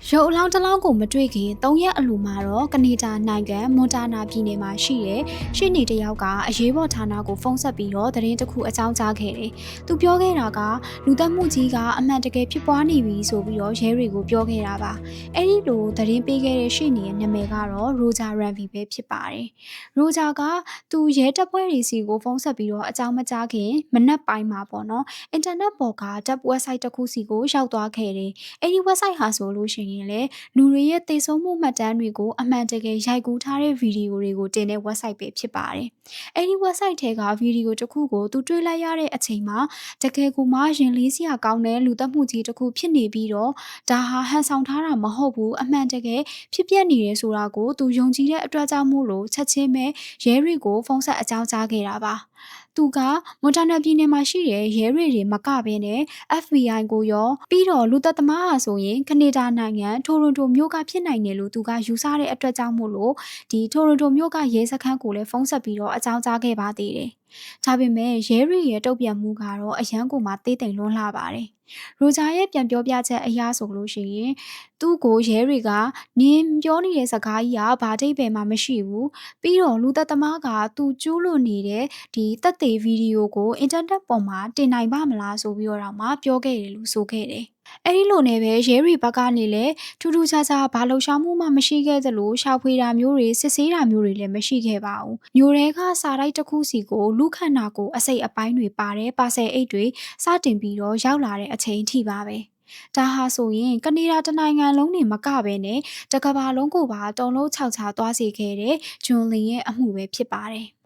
ရုပ်အလောင်းတစ်လောင်းကိုမတွေ့ခင်3ရက်အလိုမှာတော့ကနေဒါနိုင်ငံမွန်တာနာပြည်နယ်မှာရှိတဲ့ရှင်းနေတယောက်ကအရေးပေါ်ဌာနကိုဖုန်းဆက်ပြီးတော့သတင်းတစ်ခုအကြောင်းကြားခဲ့တယ်။သူပြောခဲ့တာကလူသတ်မှုကြီးကအမှန်တကယ်ဖြစ်ပွားနေပြီဆိုပြီးတော့ရဲတွေကိုပြောခဲ့တာပါ။အဲ့ဒီလိုသတင်းပေးခဲ့တဲ့ရှင်းနေရဲ့နာမည်ကတော့ရိုဂျာရန်ဗီပဲဖြစ်ပါတယ်။ရိုဂျာကသူရဲတပ်ဖွဲ့တွေစီကိုဖုန်းဆက်ပြီးတော့အကြောင်းမကြားခင်မနက်ပိုင်းမှာပေါ့နော်။အင်တာနက်ပေါ်က website တစ်ခုစီကိုရောက်သွားခဲ့တယ်။အဲ့ဒီ website ဟာဆိုလို့ရှိရင်လည်းလူတွေရဲ့သေဆုံးမှုမှတ်တမ်းတွေကိုအမှန်တကယ်ရိုက်ကူးထားတဲ့ဗီဒီယိုတွေကိုတင်တဲ့ website ပဲဖြစ်ပါတယ်။အဲ့ဒီ website ထဲကဗီဒီယိုတစ်ခုကိုသူတွေ့လိုက်ရတဲ့အချိန်မှာတကယ်ကိုမှရင်လေးစရာကောင်းတဲ့လူသတ်မှုကြီးတစ်ခုဖြစ်နေပြီးတော့ဒါဟာဟန်ဆောင်ထားတာမဟုတ်ဘူးအမှန်တကယ်ဖြစ်ပျက်နေတယ်ဆိုတာကိုသူယုံကြည်တဲ့အတွက်ကြောင့်မို့လို့ချက်ချင်းပဲရဲတွေကိုဖုန်းဆက်အကြောင်းကြားခဲ့တာပါ။သူကမွန်တာနာပြည်နယ်မှာရှိတဲ့ရဲတွေမကဘဲနဲ့ FBI ကိုရောပြီးတော့လူသက်သမားဟာဆိုရင်ကနေဒါနိုင်ငံတိုရွန်တိုမြို့ကဖြစ်နိုင်တယ်လို့သူကယူဆတဲ့အတွက်ကြောင့်မို့လို့ဒီတိုရွန်တိုမြို့ကရဲစခန်းကိုလည်းဖုန်းဆက်ပြီးတော့အကြောင်းကြားခဲ့ပါသေးတယ်။ဒါပေမဲ့ရဲတွေရဲ့တုံ့ပြန်မှုကတော့အရန်ကိုမှသေးတိမ်လွန်းလှပါတယ်။ရိုဂျာရဲ့ပြန်ပြောပြချက်အရဆိုလို့ရှိရင်သူ့ကိုရဲတွေကနင်းပြောနေတဲ့စကားကြီးကဘာတိတ်ပဲမှမရှိဘူး။ပြီးတော့လူသက်သမားကသူကျူးလွန်နေတဲ့ဒီသက်သေဗီဒီယိုကိုအင်တာနက်ပေါ်မှာတင်နိုင်ပါမလားဆိုပြီးတော့မှပြောခဲ့တယ်လို့ဆိုခဲ့တယ်။အဲဒီလိုနဲ့ပဲရဲတွေဘက်ကနေလည်းထူးထူးခြားခြားဘာလှုပ်ရှားမှုမှမရှိခဲ့သလိုရှာဖွေတာမျိုးတွေစစ်ဆေးတာမျိုးတွေလည်းမရှိခဲ့ပါဘူး။မျိုးတွေကစာတိုက်တစ်ခုစီကိုလူခန္ဓာကိုအစိတ်အပိုင်းတွေပါတဲ့ပါဆယ်အိတ်တွေစတင်ပြီးတော့ရောက်လာတဲ့အချိန်ထိပါပဲ။ဒါဟာဆိုရင်ကနေဒါတနိုင်ငံလုံးနေမကပဲနဲ့တကမ္ဘာလုံးကိုပါတုံလုံးခြောက်ခြားသွားစေခဲ့တဲ့ဂျွန်လင်ရဲ့အမှုပဲဖြစ်ပါတယ်။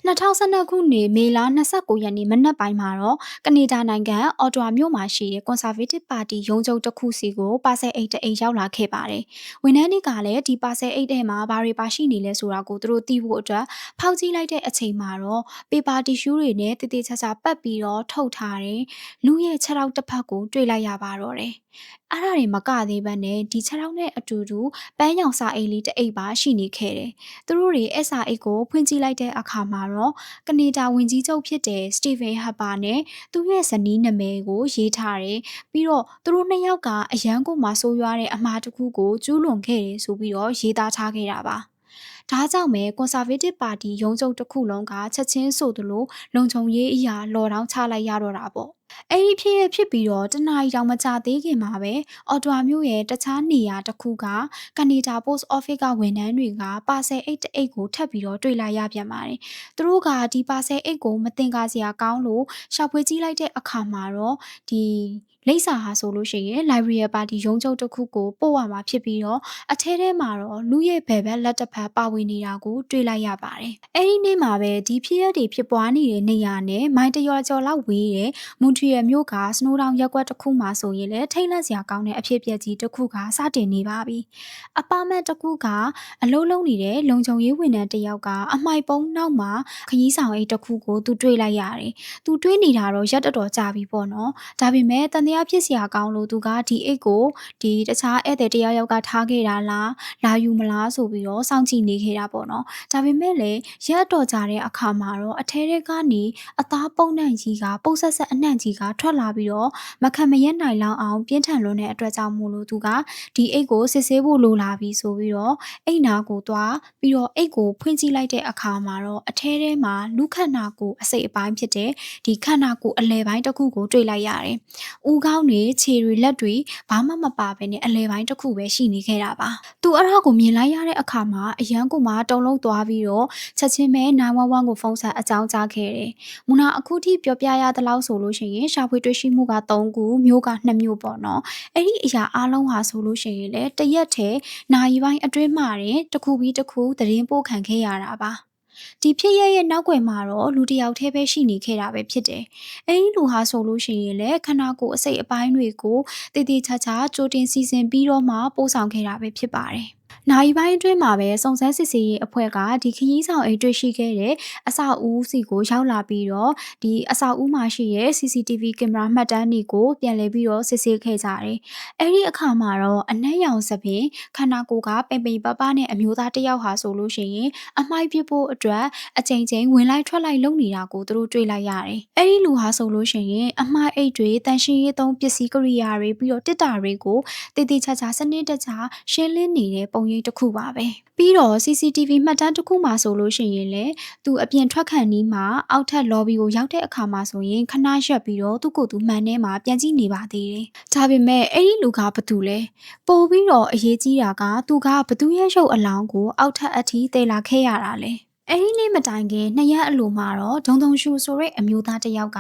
2012ခုနှစ်မေလ29ရက်နေ့မနက်ပိုင်းမှာတော့ကနေဒါနိုင်ငံအော်တဝါမြို့မှာရှိတဲ့ Conservative Party ရုံးချုပ်တစ်ခုစီကိုပါဆယ်အိတ်တအိတ်ရောက်လာခဲ့ပါတယ်။ဝန်ထမ်းတွေကလည်းဒီပါဆယ်အိတ်ထဲမှာဘာတွေပါရှိနေလဲဆိုတာကိုသူတို့သိဖို့အတွက်ဖောက်ကြည့်လိုက်တဲ့အချိန်မှာတော့ပေပါတီရှူးတွေနဲ့တည်တည်ချာချာပတ်ပြီးတော့ထုတ်ထားတဲ့လူရဲ့ခြေထောက်တစ်ဖက်ကိုတွေ့လိုက်ရပါတော့တယ်။အဲ့ဒါတွေမကသေးဘဲနဲ့ဒီခြေထောက်နဲ့အတူတူပန်းရောင်စာအိတ်လေးတစ်အိတ်ပါရှိနေခဲ့တယ်။သူတို့တွေအဲ့စာအိတ်ကိုဖွင့်ကြည့်လိုက်တဲ့အခါမှာတော့ကနေဒါဝန်ကြီးချုပ်ဖြစ်တဲ့စတီဗင်ဟပ်ပါနဲ့သူ့ရဲ့ဇနီးနာမည်ကိုရေးထားတယ်ပြီးတော့သူတို့နှစ်ယောက်ကအရန်ကိုမှဆိုးရွားတဲ့အမှားတစ်ခုကိုကျူးလွန်ခဲ့တယ်ဆိုပြီးတော့ရေးသားထားခဲ့တာပါဒါကြောင့်ပဲ Conservative Party ရုံးချုပ်တစ်ခုလုံးကချက်ချင်းဆိုသလိုလုံခြုံရေးအရာလော်ဒေါင်းချလိုက်ရတော့တာပေါ့အဲ့ဒီဖြစ်ပြီးတော့တနားရီတောင်မကြာသေးခင်မှာပဲအော်တဝါမြို့ရဲ့တခြားနေရာတစ်ခုကကနေဒါ Post Office ကဝန်ထမ်းတွေကပါဆယ်အိတ်တအိတ်ကိုထပ်ပြီးတော့တွေ့လာရပြန်ပါတယ်။သူတို့ကဒီပါဆယ်အိတ်ကိုမတင်ကားစရာကောင်းလို့ရှာဖွေကြည့်လိုက်တဲ့အခါမှာတော့ဒီလိပ်စာဟာဆိုလို့ရှိရင် Liberal Party ရုံးချုပ်တစ်ခုကိုပို့ရမှာဖြစ်ပြီးတော့အထဲမှာတော့လူရဲ့ဘယ်ဘက်လက်တစ်ဖက်ပါဝင်နေတာကိုတွေ့လိုက်ရပါတယ်။အဲ့ဒီနေ့မှာပဲဒီဖြစ်ရပ်တွေဖြစ်ပွားနေတဲ့နေရာနဲ့မိုင်းတရွာကျော်လောက်ဝေးတဲ့မွန်ထရီယယ်မြို့ကစနိုးတောင်ရပ်ကွက်တစ်ခုမှာဆိုရင်လည်းထိတ်လန့်စရာကောင်းတဲ့အဖြစ်အပျက်ကြီးတစ်ခုကစတင်နေပါပြီ။အပါမတ်တစ်ခုကအလုံးလုံးနေတဲ့လုံခြုံရေးဝန်ထမ်းတစ်ယောက်ကအမိုက်ပုံးနောက်မှာခရီးဆောင်အိတ်တစ်ခုကိုသူတွေ့လိုက်ရတယ်။သူတွေ့နေတာတော့ရက်တော်ကြာပြီပေါ့နော်။ဒါပေမဲ့တန်တရားဖြစ်စရာကောင်းလို့သူကဒီအိတ်ကိုဒီတခြားဧည့်သည်တစ်ယောက်ကထားခဲ့တာလားလာယူမလားဆိုပြီးတော့စောင့်ကြည့်နေခဲ့တာပေါ့နော်။ဒါပေမဲ့လည်းရက်တော်ကြာတဲ့အခါမှာတော့အထဲထဲကနေအသားပုံနှံ့ကြီးကပုတ်ဆက်ဆက်အနှံ့ကြီးကထွက်လာပြီးတော့မခံမရက်နိုင်လောက်အောင်ပြင်းထန်လွန်းတဲ့အတွက်ကြောင့်မို့လို့သူကဒီအိတ်ကိုစစ်ဆေးဖို့လိုလာပြီဆိုပြီးတော့အိတ်နာကိုသွားပြီးတော့အိတ်ကိုဖွင့်ကြည့်လိုက်တဲ့အခါမှာတော့အထဲထဲမှာလူခန္ဓာကိုယ်အစိတ်အပိုင်းဖြစ်တဲ့ဒီခန္ဓာကိုယ်အလဲပိုင်းတစ်ခုကိုတွေ့လိုက်ရတယ်။ဦးခေါင်းတွေခြေတွေလက်တွေဘာမှမပါဘဲနဲ့အလဲပိုင်းတစ်ခုပဲရှိနေခဲ့တာပါ။သူအဲ့ဒါကိုမြင်လိုက်ရတဲ့အခါမှာအရန်ကိုမှတုံလုံးသွားပြီးတော့ချက်ချင်းပဲ911ကိုဖုန်းဆက်အကြောင်းကြားခဲ့တယ်။မူနာအခုထိပြောပြရသလောက်ဆိုလို့ရှိရင်ရှာဖွေတွေ့ရှိမှုက3ခုမျိုးက2မျိုးပေါ့နော်အဲ့ဒီအရာအားလုံးဟာဆိုလို့ရှိရင်လည်းတရက်ထဲနိုင်ပိုင်းအတွင်းမှာတင်တစ်ခုပြီးတစ်ခုသတင်းပို့ခံခဲ့ရတာပါဒီဖြစ်ရဲ့နောက်ွယ်မှာတော့လူတစ်ယောက်တည်းပဲရှိနေခဲ့တာပဲဖြစ်တယ်။အဲဒီလူဟာဆိုလို့ရှိရင်လည်းခန္ဓာကိုယ်အစိတ်အပိုင်းတွေကိုတည်တည်ချာချာကြိုတင်စီစဉ်ပြီးတော့မှပို့ဆောင်ခဲ့တာပဲဖြစ်ပါတယ်။ နိုင်ပိုင်းအတွင်းမှာပဲစုံစမ်းစစ်ဆေးရေးအဖွဲ့ကဒီခရီးဆောင်အိမ်တွေ့ရှိခဲ့တဲ့အဆောက်အဦစီကိုရောက်လာပြီးတော့ဒီအဆောက်အဦမှာရှိတဲ့ CCTV ကင်မရာမှတ်တမ်းတွေကိုပြန်လည်ပြီးတော့စစ်ဆေးခဲ့ကြတယ်။အဲ့ဒီအခါမှာတော့အနက်ရောင်စပင်ခန္ဓာကိုယ်ကပိန်ပိန်ပပနဲ့အမျိုးသားတစ်ယောက်ဟာဆိုလို့ရှိရင်အမိုက်ပစ်ဖို့အတွက်အချိန်ချင်းဝင်လိုက်ထွက်လိုက်လုပ်နေတာကိုသူတို့တွေ့လိုက်ရတယ်။အဲ့ဒီလူဟာဆိုလို့ရှိရင်အမိုက်အိတ်တွေတန်ရှင်းရေးသုံးပစ္စည်းကိရိယာတွေပြီးတော့တစ်တာတွေကိုတည်တည်ချာချာစနစ်တကျရှင်းလင်းနေတဲ့ပုံရိပ်တစ်ခုပါပဲပြီးတော့ CCTV မှတ်တမ်းတစ်ခုမှာဆိုလို့ရှိရင်လေသူအပြင်ထွက်ခန့်နီးမှာအောက်ထပ် lobby ကိုရောက်တဲ့အခါမှာဆိုရင်ခဏရက်ပြီးတော့သူ့ကိုယ်သူမှန်ထဲမှာပြန်ကြည့်နေပါသေးတယ်။ဒါပေမဲ့အဲ့ဒီလူကဘာတူလဲပို့ပြီးတော့အရေးကြီးတာကသူကဘသူရဲ့ရုပ်အလောင်းကိုအောက်ထပ်အထိတည်လာခဲ့ရတာလေ။အဲ့ဒီနေ့မတိုင်ခင်နှစ်ရက်အလိုမှာတော့ဒုံဒုံရှူဆိုတဲ့အမျိုးသားတစ်ယောက်က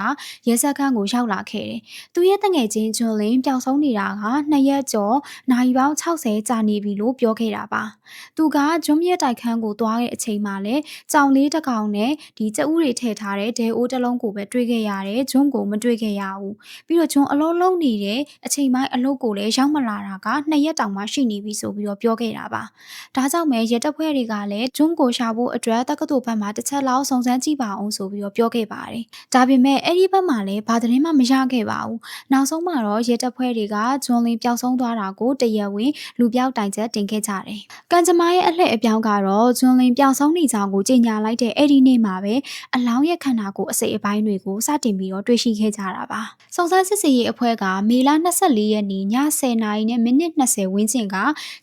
ရဲစခန်းကိုရောက်လာခဲ့တယ်။သူရဲ့တငယ်ချင်းကျွန်းလင်းပျောက်ဆုံးနေတာက2ရက်ကျော်နိုင်ပေါင်း60ကြာနေပြီလို့ပြောခဲ့တာပါ။သူကဂျွန်းမြက်တိုက်ခန်းကိုသွားတဲ့အချိန်မှာလည်းကြောင်လေးတစ်ကောင်နဲ့ဒီကြက်ဥတွေထည့်ထားတဲ့ဒဲအိုးတစ်လုံးကိုပဲတွေ့ခဲ့ရတယ်။ဂျွန်းကိုမတွေ့ခဲ့ရဘူး။ပြီးတော့ဂျွန်းအလုံးလုံးနေတဲ့အချိန်ပိုင်းအလုပ်ကိုလည်းရောက်မလာတာက2ရက်တောင်မှရှိနေပြီဆိုပြီးတော့ပြောခဲ့တာပါ။ဒါကြောင့်မဲရဲတပ်ဖွဲ့တွေကလည်းဂျွန်းကိုရှာဖို့အတွက်တက္ကသိုလ်ဘက်မှာတစ်ချက်လောက်စုံစမ်းကြည့်ပါအောင်ဆိုပြီးတော့ပြောခဲ့ပါတယ်။ဒါပေမဲ့အဲ့ဒီဘက်မှာလည်းဘာသတင်းမှမရခဲ့ပါဘူး။နောက်ဆုံးမှာတော့ရဲတပ်ဖွဲ့တွေကဂျွန်းလင်းပျောက်ဆုံးသွားတာကိုတရားဝင်လူပြောက်တိုင်ချက်တင်ခဲ့ကြတယ်။ကံကြမ္မာရဲ့အလှည့်အပြောင်းကတော့ဂျွန်းလင်းပျောက်ဆုံးနေကြောင်းကိုကြေညာလိုက်တဲ့အဲ့ဒီနေ့မှာပဲအလောင်းရဲ့ခန္ဓာကိုယ်အစိတ်အပိုင်းတွေကိုစတင်ပြီးတော့တွေ့ရှိခဲ့ကြတာပါ။စုံစမ်းစစ်ဆေးရေးအဖွဲ့ကမေလ24ရက်နေ့ည10:20မိနစ်20ဝန်းကျင်က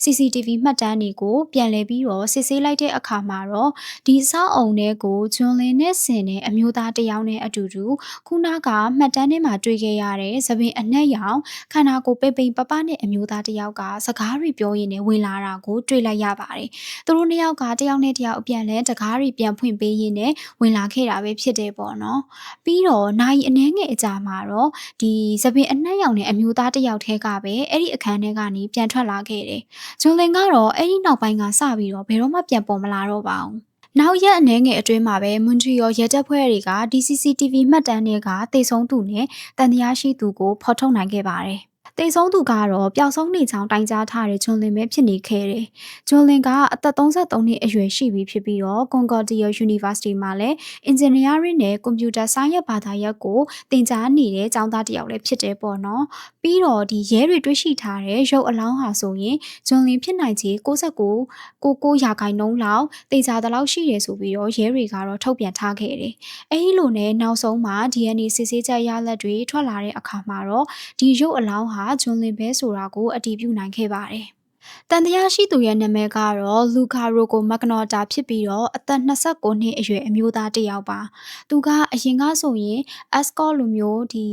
CCTV မှတ်တမ်းတွေကိုပြန်လည်ပြီးတော့စစ်ဆေးလိုက်တဲ့အခါမှာတော့ဒီစောက်အုံတဲ့ကိုဂျွန်လင်းနဲ့ဆင်တဲ့အမျိုးသားတစ်ယောက်နဲ့အတူတူခုနကမှတ်တမ်းထဲမှာတွေ့ခဲ့ရတဲ့သပင်အနက်ရောင်ခန္ဓာကိုယ်ပိန်ပိန်ပပနဲ့အမျိုးသားတစ်ယောက်ကစကားတွေပြောရင်းနဲ့ဝင်လာတာကိုတွေ့လိုက်ရပါတယ်။သူတို့နှစ်ယောက်ကတစ်ယောက်နဲ့တစ်ယောက်အပြန်လဲတကားတွေပြန်ဖွင့်ပေးရင်းနဲ့ဝင်လာခဲ့တာပဲဖြစ်တယ်ပေါ့နော်။ပြီးတော့နိုင်အနှဲငယ်အကြာမှာတော့ဒီသပင်အနက်ရောင်နဲ့အမျိုးသားတစ်ယောက်ထဲကပဲအဲ့ဒီအခန်းထဲကနေပြန်ထွက်လာခဲ့တယ်။ဂျွန်လင်ကတော့အဲ့ဒီနောက်ပိုင်းကစပြီးတော့ဘယ်တော့မှပြန်ပေါ်မလာတော့ပါဘူး။နောက်ရက်အနည်းငယ်အတွင်းမှာပဲမွန်ထရီယော်ရဲတပ်ဖွဲ့တွေက DCCTV မှတ်တမ်းတွေကတေဆုံးသူနဲ့တန်တရားရှိသူကိုဖော်ထုတ်နိုင်ခဲ့ပါတယ်။တေဆုံးသူကတော့ပျောက်ဆုံးနေကြောင်းတိုင်ကြားထားတဲ့ဂျွန်လင်ပဲဖြစ်နေခဲ့တယ်။ဂျွန်လင်ကအသက်33နှစ်အရွယ်ရှိပြီဖြစ်ပြီးတော့ Concordia University မှာလည်း Engineering နဲ့ Computer Science ဘာသာရပ်ကိုသင်ကြားနေတဲ့ကျောင်းသားတစ်ယောက်လည်းဖြစ်တယ်ပေါ့နော်။ပြီးတော့ဒီရဲတွေတွေ့ရှိထားတဲ့ရုပ်အလောင်းဟာဆိုရင်ဂျွန်လင်ဖြစ်နိုင်ခြေ69%လောက်တေချာတဲ့လောက်ရှိတယ်ဆိုပြီးတော့ရဲတွေကတော့ထုတ်ပြန်ထားခဲ့တယ်။အဲဒီလိုနဲ့နောက်ဆုံးမှာ DNA စစ်ဆေးချက်ရလဒ်တွေထွက်လာတဲ့အခါမှာတော့ဒီရုပ်အလောင်းဟာဂျွန်လင်ပဲဆိုတာကိုအတည်ပြုနိုင်ခဲ့ပါတယ်။တန်တရားရှိသူရဲ့နာမည်ကတော့လူကာရိုကိုမက်ဂနော်တာဖြစ်ပြီးတော့အသက်29နှစ်အရွယ်အမျိုးသားတစ်ယောက်ပါသူကအရင်ကဆိုရင် escort လူမျိုးဒီ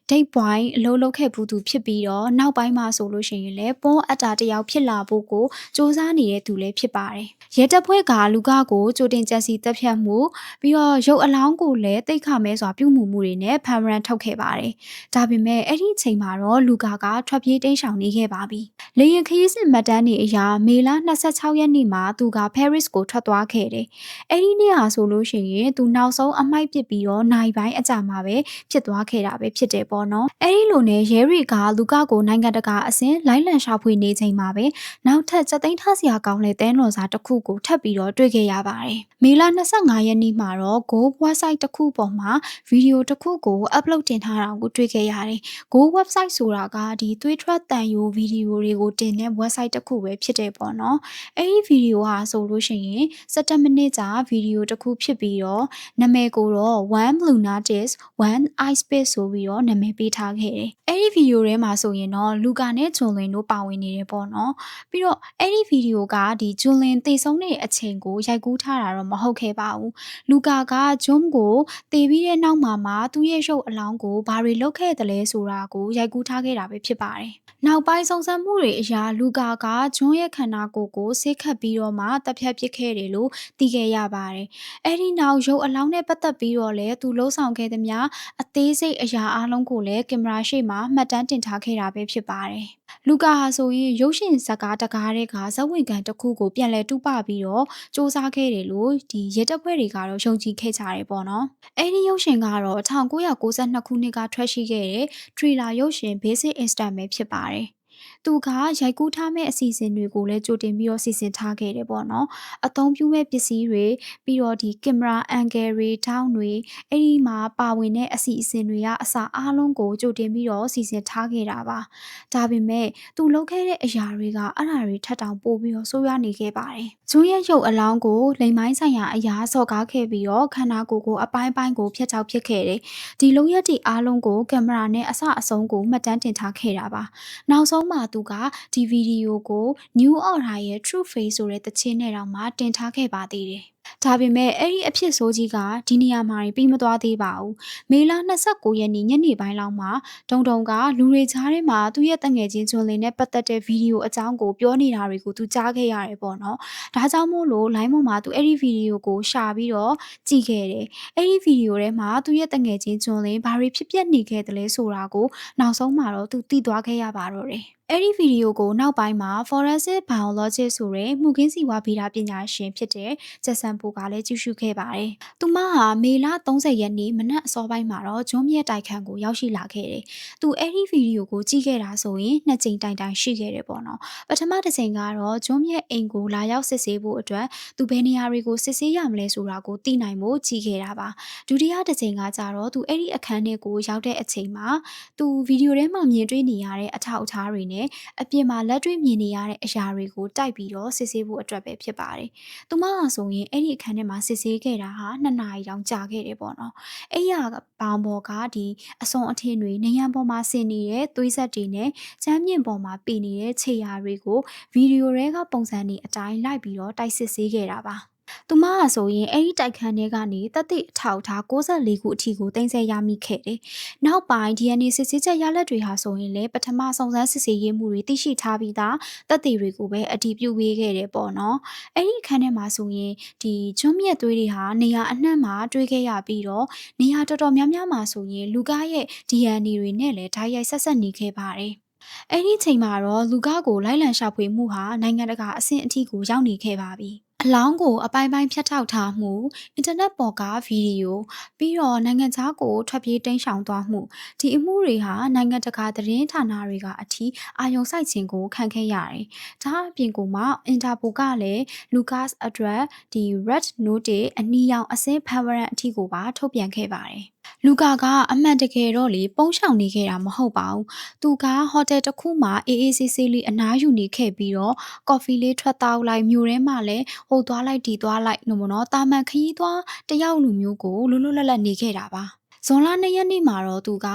date point အလုပ်လုပ်ခဲ့ဘူးသူဖြစ်ပြီးတော့နောက်ပိုင်းမှာဆိုလို့ရှိရင်လည်းပွန်းအတာတစ်ယောက်ဖြစ်လာဖို့ကိုစူးစမ်းနေတဲ့သူလည်းဖြစ်ပါတယ်ရဲတပ်ဖွဲ့ကလူကကိုကြိုတင်ကြံစီတပ်ဖြတ်မှုပြီးတော့ရုပ်အလောင်းကိုလည်းတိတ်ခမဲစွာပြုမှုမှုတွေနဲ့ဖမ်းရန်ထုတ်ခဲ့ပါတယ်ဒါပေမဲ့အဲ့ဒီအချိန်မှာတော့လူကာကထွက်ပြေးတိမ်းရှောင်နေခဲ့ပါပြီလေရင်ခရီးစဉ်မှတ်တမ်းတွေအရမေလ26ရက်နေ့မှာသူက Paris ကိုထွက်သွားခဲ့တယ်။အဲ့ဒီနေ့ဟာဆိုလို့ရှိရင်သူနောက်ဆုံးအမိုက်ပစ်ပြီးတော့နိုင်ပိုင်းအကြာမှာပဲဖြစ်သွားခဲ့တာပဲဖြစ်တယ်ပေါ့နော်။အဲ့ဒီလိုနဲ့ရဲတွေကလူကကိုနိုင်ငံတကာအဆင့်လိုင်းလံရှာဖွေနေချိန်မှာပဲနောက်ထပ်စက်သိန်းထားစရာကောင်းတဲ့တဲတော်စာတစ်ခုကိုထပ်ပြီးတော့တွေ့ခဲ့ရပါတယ်။မေလ25ရက်နေ့မှာတော့ Go website တစ်ခုပေါ်မှာဗီဒီယိုတစ်ခုကို upload တင်ထားတာကိုတွေ့ခဲ့ရတယ်။ Go website ဆိုတာကဒီသွေးထွက်တန်ယိုဗီဒီယိုတွေကိုတင်တဲ့ website တစ်ခုပဲဖြစ်တယ်ပေါ့နော်။အဲ့ဒီဗီဒီယိုဟာဆိုလို့ရှိရင်17မိနစ်ကြာဗီဒီယိုတစ်ခုဖြစ်ပြီးတော့နာမည်ကိုတော့ One Lunatic One Ice Space ဆိုပြီးတော့နာမည်ပေးထားခဲ့တယ်။အဲ့ဒီဗီဒီယိုထဲမှာဆိုရင်တော့လူကာနဲ့ဂျွန်လင်တို့ပါဝင်နေတယ်ပေါ့နော်။ပြီးတော့အဲ့ဒီဗီဒီယိုကဒီဂျွန်လင်တေဆုံးတဲ့အချိန်ကိုရိုက်ကူးထားတာတော့မဟုတ်ခဲ့ပါဘူး။လူကာကဂျွန်ကိုတေပြီးတဲ့နောက်မှာသူ့ရဲ့ရုပ်အလောင်းကိုဘာတွေလုပ်ခဲ့တယ်လဲဆိုတာကိုရိုက်ကူးထားခဲ့တာပဲဖြစ်ပါတယ်။နောက်ပိုင်းစုံစမ်းမှုတွေအရာလူကာကဂျွန်ရဲ့ခန္ဓာကိုယ်ကိုဆေးခတ်ပြီးတော့မှတပ်ဖြတ်ပစ်ခဲ့တယ်လို့သိခဲ့ရပါတယ်။အဲ့ဒီနောက်ရုပ်အလောင်းနဲ့ပတ်သက်ပြီးတော့လည်းသူလှုပ်ဆောင်ခဲ့သည်များအသေးစိတ်အရာအလုံးကိုလည်းကင်မရာရှေ့မှာမှတ်တမ်းတင်ထားခဲ့တာပဲဖြစ်ပါတယ်။လူကာဟာဆိုရင်ရုပ်ရှင်ဇာတ်ကားတကားတွေကဇက်ဝင်ကန်တစ်ခုကိုပြန်လဲတူးပပြီးတော့စူးစမ်းခဲ့တယ်လို့ဒီရဲတပ်ဖွဲ့တွေကတော့ယုံကြည်ခဲ့ကြတယ်ပေါ့နော်။အဲ့ဒီရုပ်ရှင်ကတော့1992ခုနှစ်ကထွက်ရှိခဲ့တဲ့ Thriller ရုပ်ရှင် Basic Instinct ပဲဖြစ်ပါတယ်။ သူကရိုက်ကူးထားမဲ့အစီအစဉ်တွေကိုလည်းကြိုတင်ပြီးတော့စီစဉ်ထားခဲ့တယ်ပေါ့နော်အသုံးပြုမဲ့ပစ္စည်းတွေပြီးတော့ဒီကင်မရာအန်ဂယ်တွေထောင်းတွေအဲ့ဒီမှာပါဝင်တဲ့အစီအစဉ်တွေကအစအားလုံးကိုကြိုတင်ပြီးတော့စီစဉ်ထားခဲ့တာပါဒါပေမဲ့သူလုပ်ခဲ့တဲ့အရာတွေကအဲ့ဒါတွေထပ်တောင်ပို့ပြီးတော့ဆိုးရွားနေခဲ့ပါတယ်ဂျွန်းရဲ့ရုပ်အလောင်းကိုလိမ်မိုင်းဆိုင်ရာအရာစော်ကားခဲ့ပြီးတော့ခန္ဓာကိုယ်ကိုအပိုင်းပိုင်းကိုဖျက်ချောက်ဖြစ်ခဲ့တယ်ဒီလုံရက်တီအားလုံးကိုကင်မရာနဲ့အစအဆုံးကိုမှတ်တမ်းတင်ထားခဲ့တာပါနောက်ဆုံးမှာသူကဒီဗီဒီယိုကို New Order ရဲ့ True Face ဆိုတဲ့တခြင်းနဲ့တောင်မှတင်ထားခဲ့ပါသေးတယ်ဒါပေမဲ့အဲ့ဒီအဖြစ်ဆိုးကြီးကဒီနေရာမှာပြီးမသွားသေးပါဘူး။မေလ29ရက်နေ့ညနေပိုင်းလောက်မှာဒုံကလူတွေကြားထဲမှာသူ့ရဲ့တငယ်ချင်းကျွန်းလင်းနဲ့ပတ်သက်တဲ့ဗီဒီယိုအကြောင်းကိုပြောနေတာတွေကိုသူကြားခဲ့ရတယ်ပေါ့နော်။ဒါကြောင့်မို့လို့ line ပေါ်မှာသူအဲ့ဒီဗီဒီယိုကိုရှာပြီးတော့ကြည့်ခဲ့တယ်။အဲ့ဒီဗီဒီယိုထဲမှာသူ့ရဲ့တငယ်ချင်းကျွန်းလင်းဘာတွေဖြစ်ပျက်နေခဲ့တယ်လဲဆိုတာကိုနောက်ဆုံးမှာတော့သူသိသွားခဲ့ရပါတော့တယ်။အဲ့ဒီဗီဒီယိုကိုနောက်ပိုင်းမှာ Forensic Biologist ဆိုတဲ့မှုခင်းစီဝါဗီဒပညာရှင်ဖြစ်တဲ့ဂျက်ဆန်ပိုကလည်းကြည့်ရှုခဲ့ပါတယ်။သူမဟာမေလ30ရက်နေ့မနက်အစောပိုင်းမှာတော့ဂျွန်းမြက်တိုက်ခန်းကိုရောက်ရှိလာခဲ့တယ်။သူအဲ့ဒီဗီဒီယိုကိုကြည့်ခဲ့တာဆိုရင်နှစ်ကြိမ်တိုင်ရှိခဲ့တယ်ပေါ့နော်။ပထမတစ်ချိန်ကတော့ဂျွန်းမြက်အိမ်ကိုလာရောက်စစ်ဆေးဖို့အတွက်သူဘယ်နေရာတွေကိုစစ်ဆေးရမလဲဆိုတာကိုသိနိုင်ဖို့ကြည့်ခဲ့တာပါ။ဒုတိယတစ်ချိန်ကကြတော့သူအဲ့ဒီအခန်းထဲကိုရောက်တဲ့အချိန်မှာသူဗီဒီယိုထဲမှာမြင်တွေ့နေရတဲ့အထောက်အထားတွေနဲ့အပြင်မှာလက်တွေ့မြင်နေရတဲ့အရာတွေကိုတိုက်ပြီးတော့စစ်ဆေးဖို့အတွက်ပဲဖြစ်ပါတယ်။သူမကဆိုရင်အဲ့ဒီအခန်းထဲမှာစစ်ဆေးခဲ့တာဟာ2နာရီတောင်ကြာခဲ့တယ်ပေါ့နော်။အဲ့ရဘောင်ပေါ်ကဒီအစွန်အထင်းတွေနေရန်ပေါ်မှာဆင်နေတဲ့သွေးဆက်တွေနဲ့ချမ်းမြင့်ပေါ်မှာပေနေတဲ့ခြေရာတွေကိုဗီဒီယိုတွေကပုံစံတွေအတိုင်းလိုက်ပြီးတော့တိုက်စစ်ဆေးခဲ့တာပါ။သူမကဆိုရင်အဲ့ဒီတိုက်ခန်းထဲကနေတက်သည့်အထောက်ထား64ခုအထိကိုတင်ဆက်ရမိခဲ့တယ်။နောက်ပိုင်း DNA စစ်ဆေးချက်ရလဒ်တွေဟာဆိုရင်လည်းပထမစုံစမ်းစစ်ဆေးရေးမှုတွေသိရှိထားပြီးသားတက်သေးတွေကိုပဲအတည်ပြုပေးခဲ့တယ်ပေါ့နော်။အဲ့ဒီခန်းထဲမှာဆိုရင်ဒီကျွန်းမြက်သွေးတွေဟာနေရာအနှံ့မှာတွေ့ခဲ့ရပြီးတော့နေရာတော်တော်များများမှာဆိုရင်လူကရဲ့ DNA တွေနဲ့လည်းဓာတ်ရိုက်ဆက်နေခဲ့ပါတယ်။အဲ့ဒီချိန်မှာတော့လူကကိုလိုက်လံရှာဖွေမှုဟာနိုင်ငံတကာအဆင့်အထိကိုရောက်နေခဲ့ပါပြီ။အလောင်းကိုအပိုင်းပိုင်းဖြတ်ထောက်ထားမှုအင်တာနက်ပေါ်ကဗီဒီယိုပြီးတော့နိုင်ငံခြားကိုထွက်ပြေးတိမ်းရှောင်သွားမှုဒီအမှုတွေဟာနိုင်ငံတကာသတင်းဌာနတွေကအထိအာရုံစိုက်ခြင်းကိုခံခဲ့ရတယ်။ဒါအပြင်ကမှအင်တာပိုကလည်းလူကာ့စ်အတွက်ဒီ Red Notice အနီရောင်အစင်းဖန်ဝရန်အထိကိုပါထုတ်ပြန်ခဲ့ပါတယ်။လူကာကအမှန်တကယ်တော့လေပုံရှောင်နေခဲ့တာမဟုတ်ပါဘူး။သူကဟိုတယ်တစ်ခုမှာအေးအေးဆေးဆေးလေးအနားယူနေခဲ့ပြီးတော့ကော်ဖီလေးထွက်တောက်လိုက်မြို့ထဲမှာလည်းဟိုသွားလိုက်ဒီသွားလိုက်လို့မနော်တာမန်ခရီးသွားတယောက်လူမျိုးကိုလွတ်လွတ်လပ်လပ်နေခဲ့တာပါဇွန်လ2ရက်နေ့မှာတော့သူက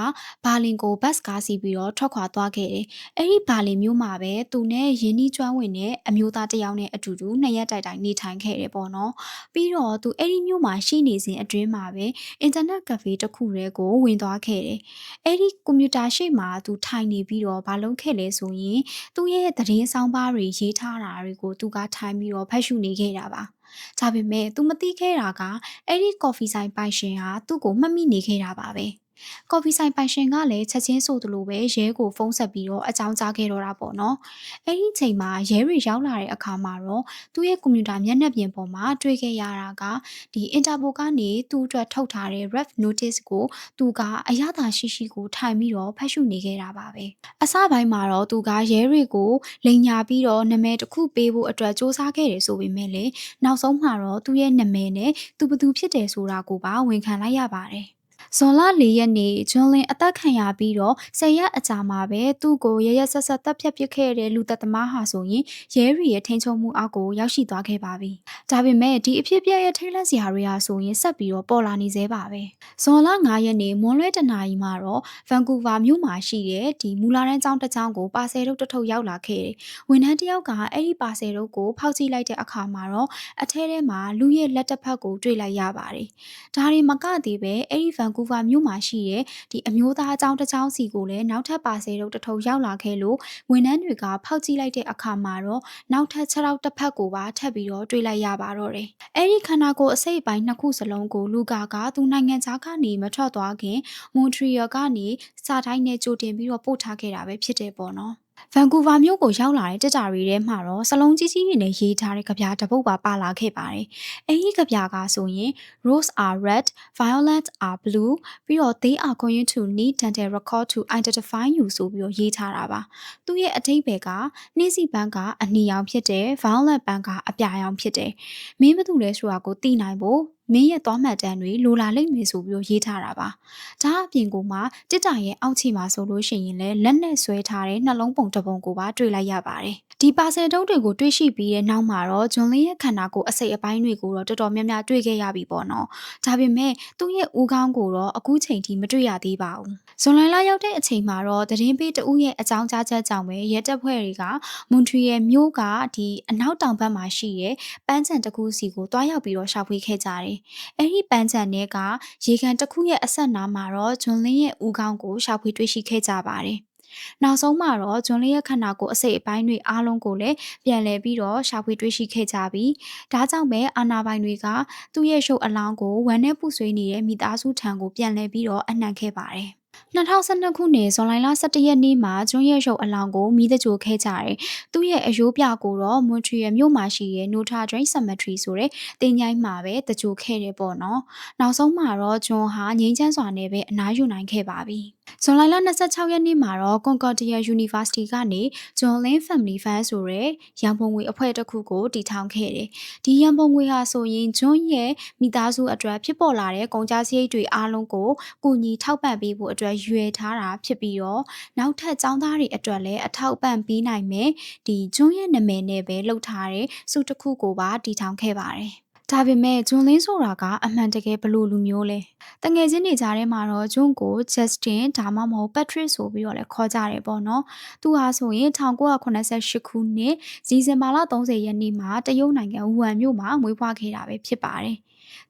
ဘာလင်ကိုဘတ်ကားစီးပြီးတော့ထွက်ခွာသွားခဲ့တယ်။အဲ့ဒီဘာလင်မြို့မှာပဲသူနဲ့ရင်းနှီးကျွမ်းဝင်တဲ့အမျိုးသားတစ်ယောက်နဲ့အတူတူ2ရက်တိုင်နေထိုင်ခဲ့တယ်ပေါ့နော်။ပြီးတော့သူအဲ့ဒီမြို့မှာရှိနေစဉ်အတွင်းမှာပဲအင်တာနက်ကဖေးတစ်ခုတည်းကိုဝင်သွားခဲ့တယ်။အဲ့ဒီကွန်ပျူတာရှေ့မှာသူထိုင်နေပြီးတော့ဘာလုပ်ခဲ့လဲဆိုရင်သူ့ရဲ့သတင်းဆောင်ပါတွေရေးထားတာတွေကိုသူကထိုင်ပြီးတော့ဖတ်ရှုနေခဲ့တာပါ။ဒါပေမဲ့သူမသိခဲ့တာကအဲ့ဒီကော်ဖီဆိုင်ပိုင်ရှင်ဟာသူ့ကိုမှတ်မိနေခဲ့တာပါပဲ။ကော်ဖီဆိုင်ပိုင်ရှင်ကလည်းချက်ချင်းဆိုသလိုပဲရဲကိုဖုန်းဆက်ပြီးတော့အကြောင်းကြားခဲ့တော့တာပေါ့နော်။အဲ့ဒီချိန်မှာရဲတွေရောက်လာတဲ့အခါမှာတော့သူ့ရဲ့ကွန်ပျူတာမျက်နှာပြင်ပေါ်မှာတွေ့ခဲ့ရတာကဒီအင်တာပိုကနေသူ့အတွက်ထုတ်ထားတဲ့ Ref Notice ကိုသူကအရသာရှိကိုထိုင်ပြီးတော့ဖတ်ရှုနေခဲ့တာပါပဲ။အစပိုင်းမှာတော့သူကရဲတွေကိုလိန်ညာပြီးတော့နာမည်တစ်ခုပေးဖို့အတွက်စ조사ခဲ့တယ်ဆိုပေမဲ့လည်းနောက်ဆုံးမှာတော့သူ့ရဲ့နာမည်နဲ့သူဘသူဖြစ်တယ်ဆိုတာကိုပါဝန်ခံလိုက်ရပါတယ်။ဇွန်လ4ရက်နေ့ဂျွန်လင်အသက်ခံရပြီးတော့10ရက်အကြာမှာပဲသူ့ကိုရဆက်ဆက်တပ်ဖြတ်ပစ်ခဲ့တဲ့လူသက်သမားဟာဆိုရင်ရဲရီရဲ့ထိန်းချုပ်မှုအောက်ကိုရောက်ရှိသွားခဲ့ပါပြီ။ဒါပေမဲ့ဒီအဖြစ်ပြရဲ့ထိတ်လန့်စရာတွေဟာဆိုရင်ဆက်ပြီးတော့ပေါ်လာနေသေးပါပဲ။ဇွန်လ9ရက်နေ့မွန်းလွဲတနာရီမှာတော့ဗန်ကူဗာမြို့မှာရှိတဲ့ဒီမူလာတန်းကျောင်းတစ်ကျောင်းကိုပါဆယ်ထုတ်တစ်ထုပ်ရောက်လာခဲ့တယ်။ဝန်ထမ်းတစ်ယောက်ကအဲ့ဒီပါဆယ်ထုတ်ကိုဖောက်ကြည့်လိုက်တဲ့အခါမှာတော့အထဲထဲမှာလူရဲ့လက်တစ်ဖက်ကိုတွေ့လိုက်ရပါတယ်။ဒါတွေမကသေးပဲအဲ့ဒီဗန်ကူဗာမြို့မှာရှိတဲ့ဒီအမျိုးသားအကြောင်းတစ်ကြောင်းစီကိုလည်းနောက်ထပ်ပါဆယ်ထုတ်တစ်ထုပ်ရောက်လာခဲ့လို့ဝန်ထမ်းတွေကဖောက်ကြည့်လိုက်တဲ့အခါမှာတော့နောက်ထပ်6ရောက်တစ်ဖက်ကိုပါထပ်ပြီးတော့တွေ့လိုက်ရပါတော့တယ်။အဲ့ဒီခန္ဓာကိုယ်အစိတ်အပိုင်း2ခုစလုံးကိုလူကာကသူနိုင်ငံခြားကနေမထွက်သွားခင်မွန်ထရီယယ်ကနေစာတိုင်းနဲ့ကြိုတင်ပြီးတော့ပို့ထားခဲ့တာပဲဖြစ်တယ်ပေါ့နော်။ ဗန်ကူးဗာမြို့ကိုရောက်လာတဲ့တက်တာတွေထဲမှာတော့စလုံးကြီးကြီးတွေနဲ့ရေးထားတဲ့ကဗျာတစ်ပုဒ်ပါလာခဲ့ပါတယ်။အဲဒီကဗျာကဆိုရင် Rose are red, violets are blue ပြီးတော့ they are going to need dental record to identify you ဆိုပြီးတော့ရေးထားတာပါ။သူ့ရဲ့အဓိပ္ပာယ်ကနှင်းစီပန်းကအနီရောင်ဖြစ်တယ် violet ပန်းကအပြာရောင်ဖြစ်တယ်။မင်းဘာတူလဲဆိုတာကိုသိနိုင်ဖို့မင်းရဲ့သွားမှတ်တမ်းတွေလိုလာလိမ့်မယ်ဆိုပြီးတော့ရေးထားတာပါ။ဒါအပြင်ကမှတစ်တာရဲ့အောက်ခြေမှာဆိုလို့ရှိရင်လည်းလက်နဲ့ဆွဲထားတဲ့နှလုံးပုံတစ်ပုံကိုပါတွေ့လိုက်ရပါတယ်။ဒီပါဆယ်တုံးတွေကိုတွေ့ရှိပြီးတဲ့နောက်မှာတော့ဂျွန်လင်းရဲ့ခန္ဓာကိုယ်အစိတ်အပိုင်းတွေကိုတော့တော်တော်များများတွေ့ခဲ့ရပြီပေါ့နော်။ဒါပေမဲ့သူ့ရဲ့ဦးခေါင်းကိုတော့အခုချိန်ထိမတွေ့ရသေးပါဘူး။ဇွန်လလရောက်တဲ့အချိန်မှာတော့သတင်းပေးတဦးရဲ့အကြောင်းကြားချက်ကြောင့်ပဲရဲတပ်ဖွဲ့တွေကမွန်ထရီယယ်မြို့ကဒီအနောက်တောင်ဘက်မှာရှိတဲ့ပန်းချံတစ်ခုစီကိုတွားရောက်ပြီးတော့ရှာဖွေခဲ့ကြတယ်။အဲဒီပန်းချံတွေကရေကန်တစ်ခုရဲ့အဆက်နာမှာတော့ဂျွန်လင်းရဲ့ဦးခေါင်းကိုရှာဖွေတွေ့ရှိခဲ့ကြပါတယ်။နောက်ဆုံးမှာတော့ဂျွန်လေးရဲ့ခန္ဓာကိုယ်အစိတ်အပိုင်းတွေအားလုံးကိုလည်းပြန်လည်ပြီးတော့ရှာဖွေတွေ့ရှိခဲ့ကြပြီးဒါကြောင့်ပဲအာနာပိုင်တွေကသူ့ရဲ့ရုပ်အလောင်းကိုဝမ်းနဲ့ပူဆွေးနေတဲ့မိသားစုထံကိုပြန်လည်ပြီးတော့အနှံခဲ့ပါတယ်။2012ခုနှစ်ဇွန်လ17ရက်နေ့မှာကျွန်းရဲ့ရုပ်အလောင်းကိုမိသကြိုခဲ့ကြတယ်။သူ့ရဲ့အယိုးပြကိုတော့မွန်ထရီယယ်မြို့မှာရှိတဲ့ Notre Dame Cemetery ဆိုတဲ့တင်ញိုင်းမှာပဲတကြိုခဲ့တယ်ပေါ့နော်။နောက်ဆုံးမှာတော့ကျွန်းဟာငြိမ်းချမ်းစွာနဲ့ပဲအနားယူနိုင်ခဲ့ပါပြီ။ဇွန်လ26ရက်နေ့မှာတော့ Concordia University ကနေ John Lynn Family Fund ဆိုတဲ့ရန်ပုံငွေအဖွဲ့တစ်ခုကိုတည်ထောင်ခဲ့တယ်။ဒီရန်ပုံငွေဟာဆိုရင် John ရဲ့မိသားစုအတွက်ဖြစ်ပေါ်လာတဲ့ကုန်ကျစရိတ်တွေအားလုံးကိုကူညီထောက်ပံ့ပေးဖို့အတွက်ရွေထားတာဖြစ်ပြီးတော့နောက်ထပ်ចောင်းသားတွေအတွက်လည်းအထောက်ပံ့ပေးနိုင်မယ်ဒီ John ရဲ့နာမည်နဲ့ပဲလုပ်ထားတဲ့စုတစ်ခုကိုပါတည်ထောင်ခဲ့ပါတယ်။ဒါပေမဲ့ဂျွန်လင်းဆိုတာကအမှန်တကယ်ဘလို့လူမျိုးလဲတငယ်ချင်းတွေကြားထဲမှာတော့ဂျွန်ကို Justin ဒါမှမဟုတ် Patrick ဆိုပြီးတော့လည်းခေါ်ကြတယ်ပေါ့နော်သူဟာဆိုရင်1988ခုနှစ်ဒီဇင်ဘာလ30ရက်နေ့မှာတရုတ်နိုင်ငံဝူဟန်မြို့မှာမွေးဖွားခဲ့တာပဲဖြစ်ပါတယ်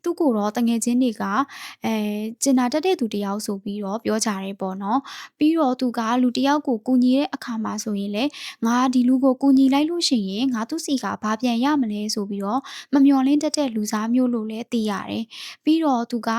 သူကိုတော့တငယ်ချင်းတွေကကျင်နာတက်တဲ့သူတယောက်ဆိုပြီးတော့ပြောကြတယ်ပေါ့နော်ပြီးတော့သူကလူတယောက်ကိုကူညီတဲ့အခါမှာဆိုရင်လေငါဒီလူကိုကူညီလိုက်လို့ရှိရင်ငါသူ့စီကဘာပြန်ရမလဲဆိုပြီးတော့မမျော်လင့်တတ်တဲ့လူစားမျိုးလို့လည်းသိရတယ်ပြီးတော့သူက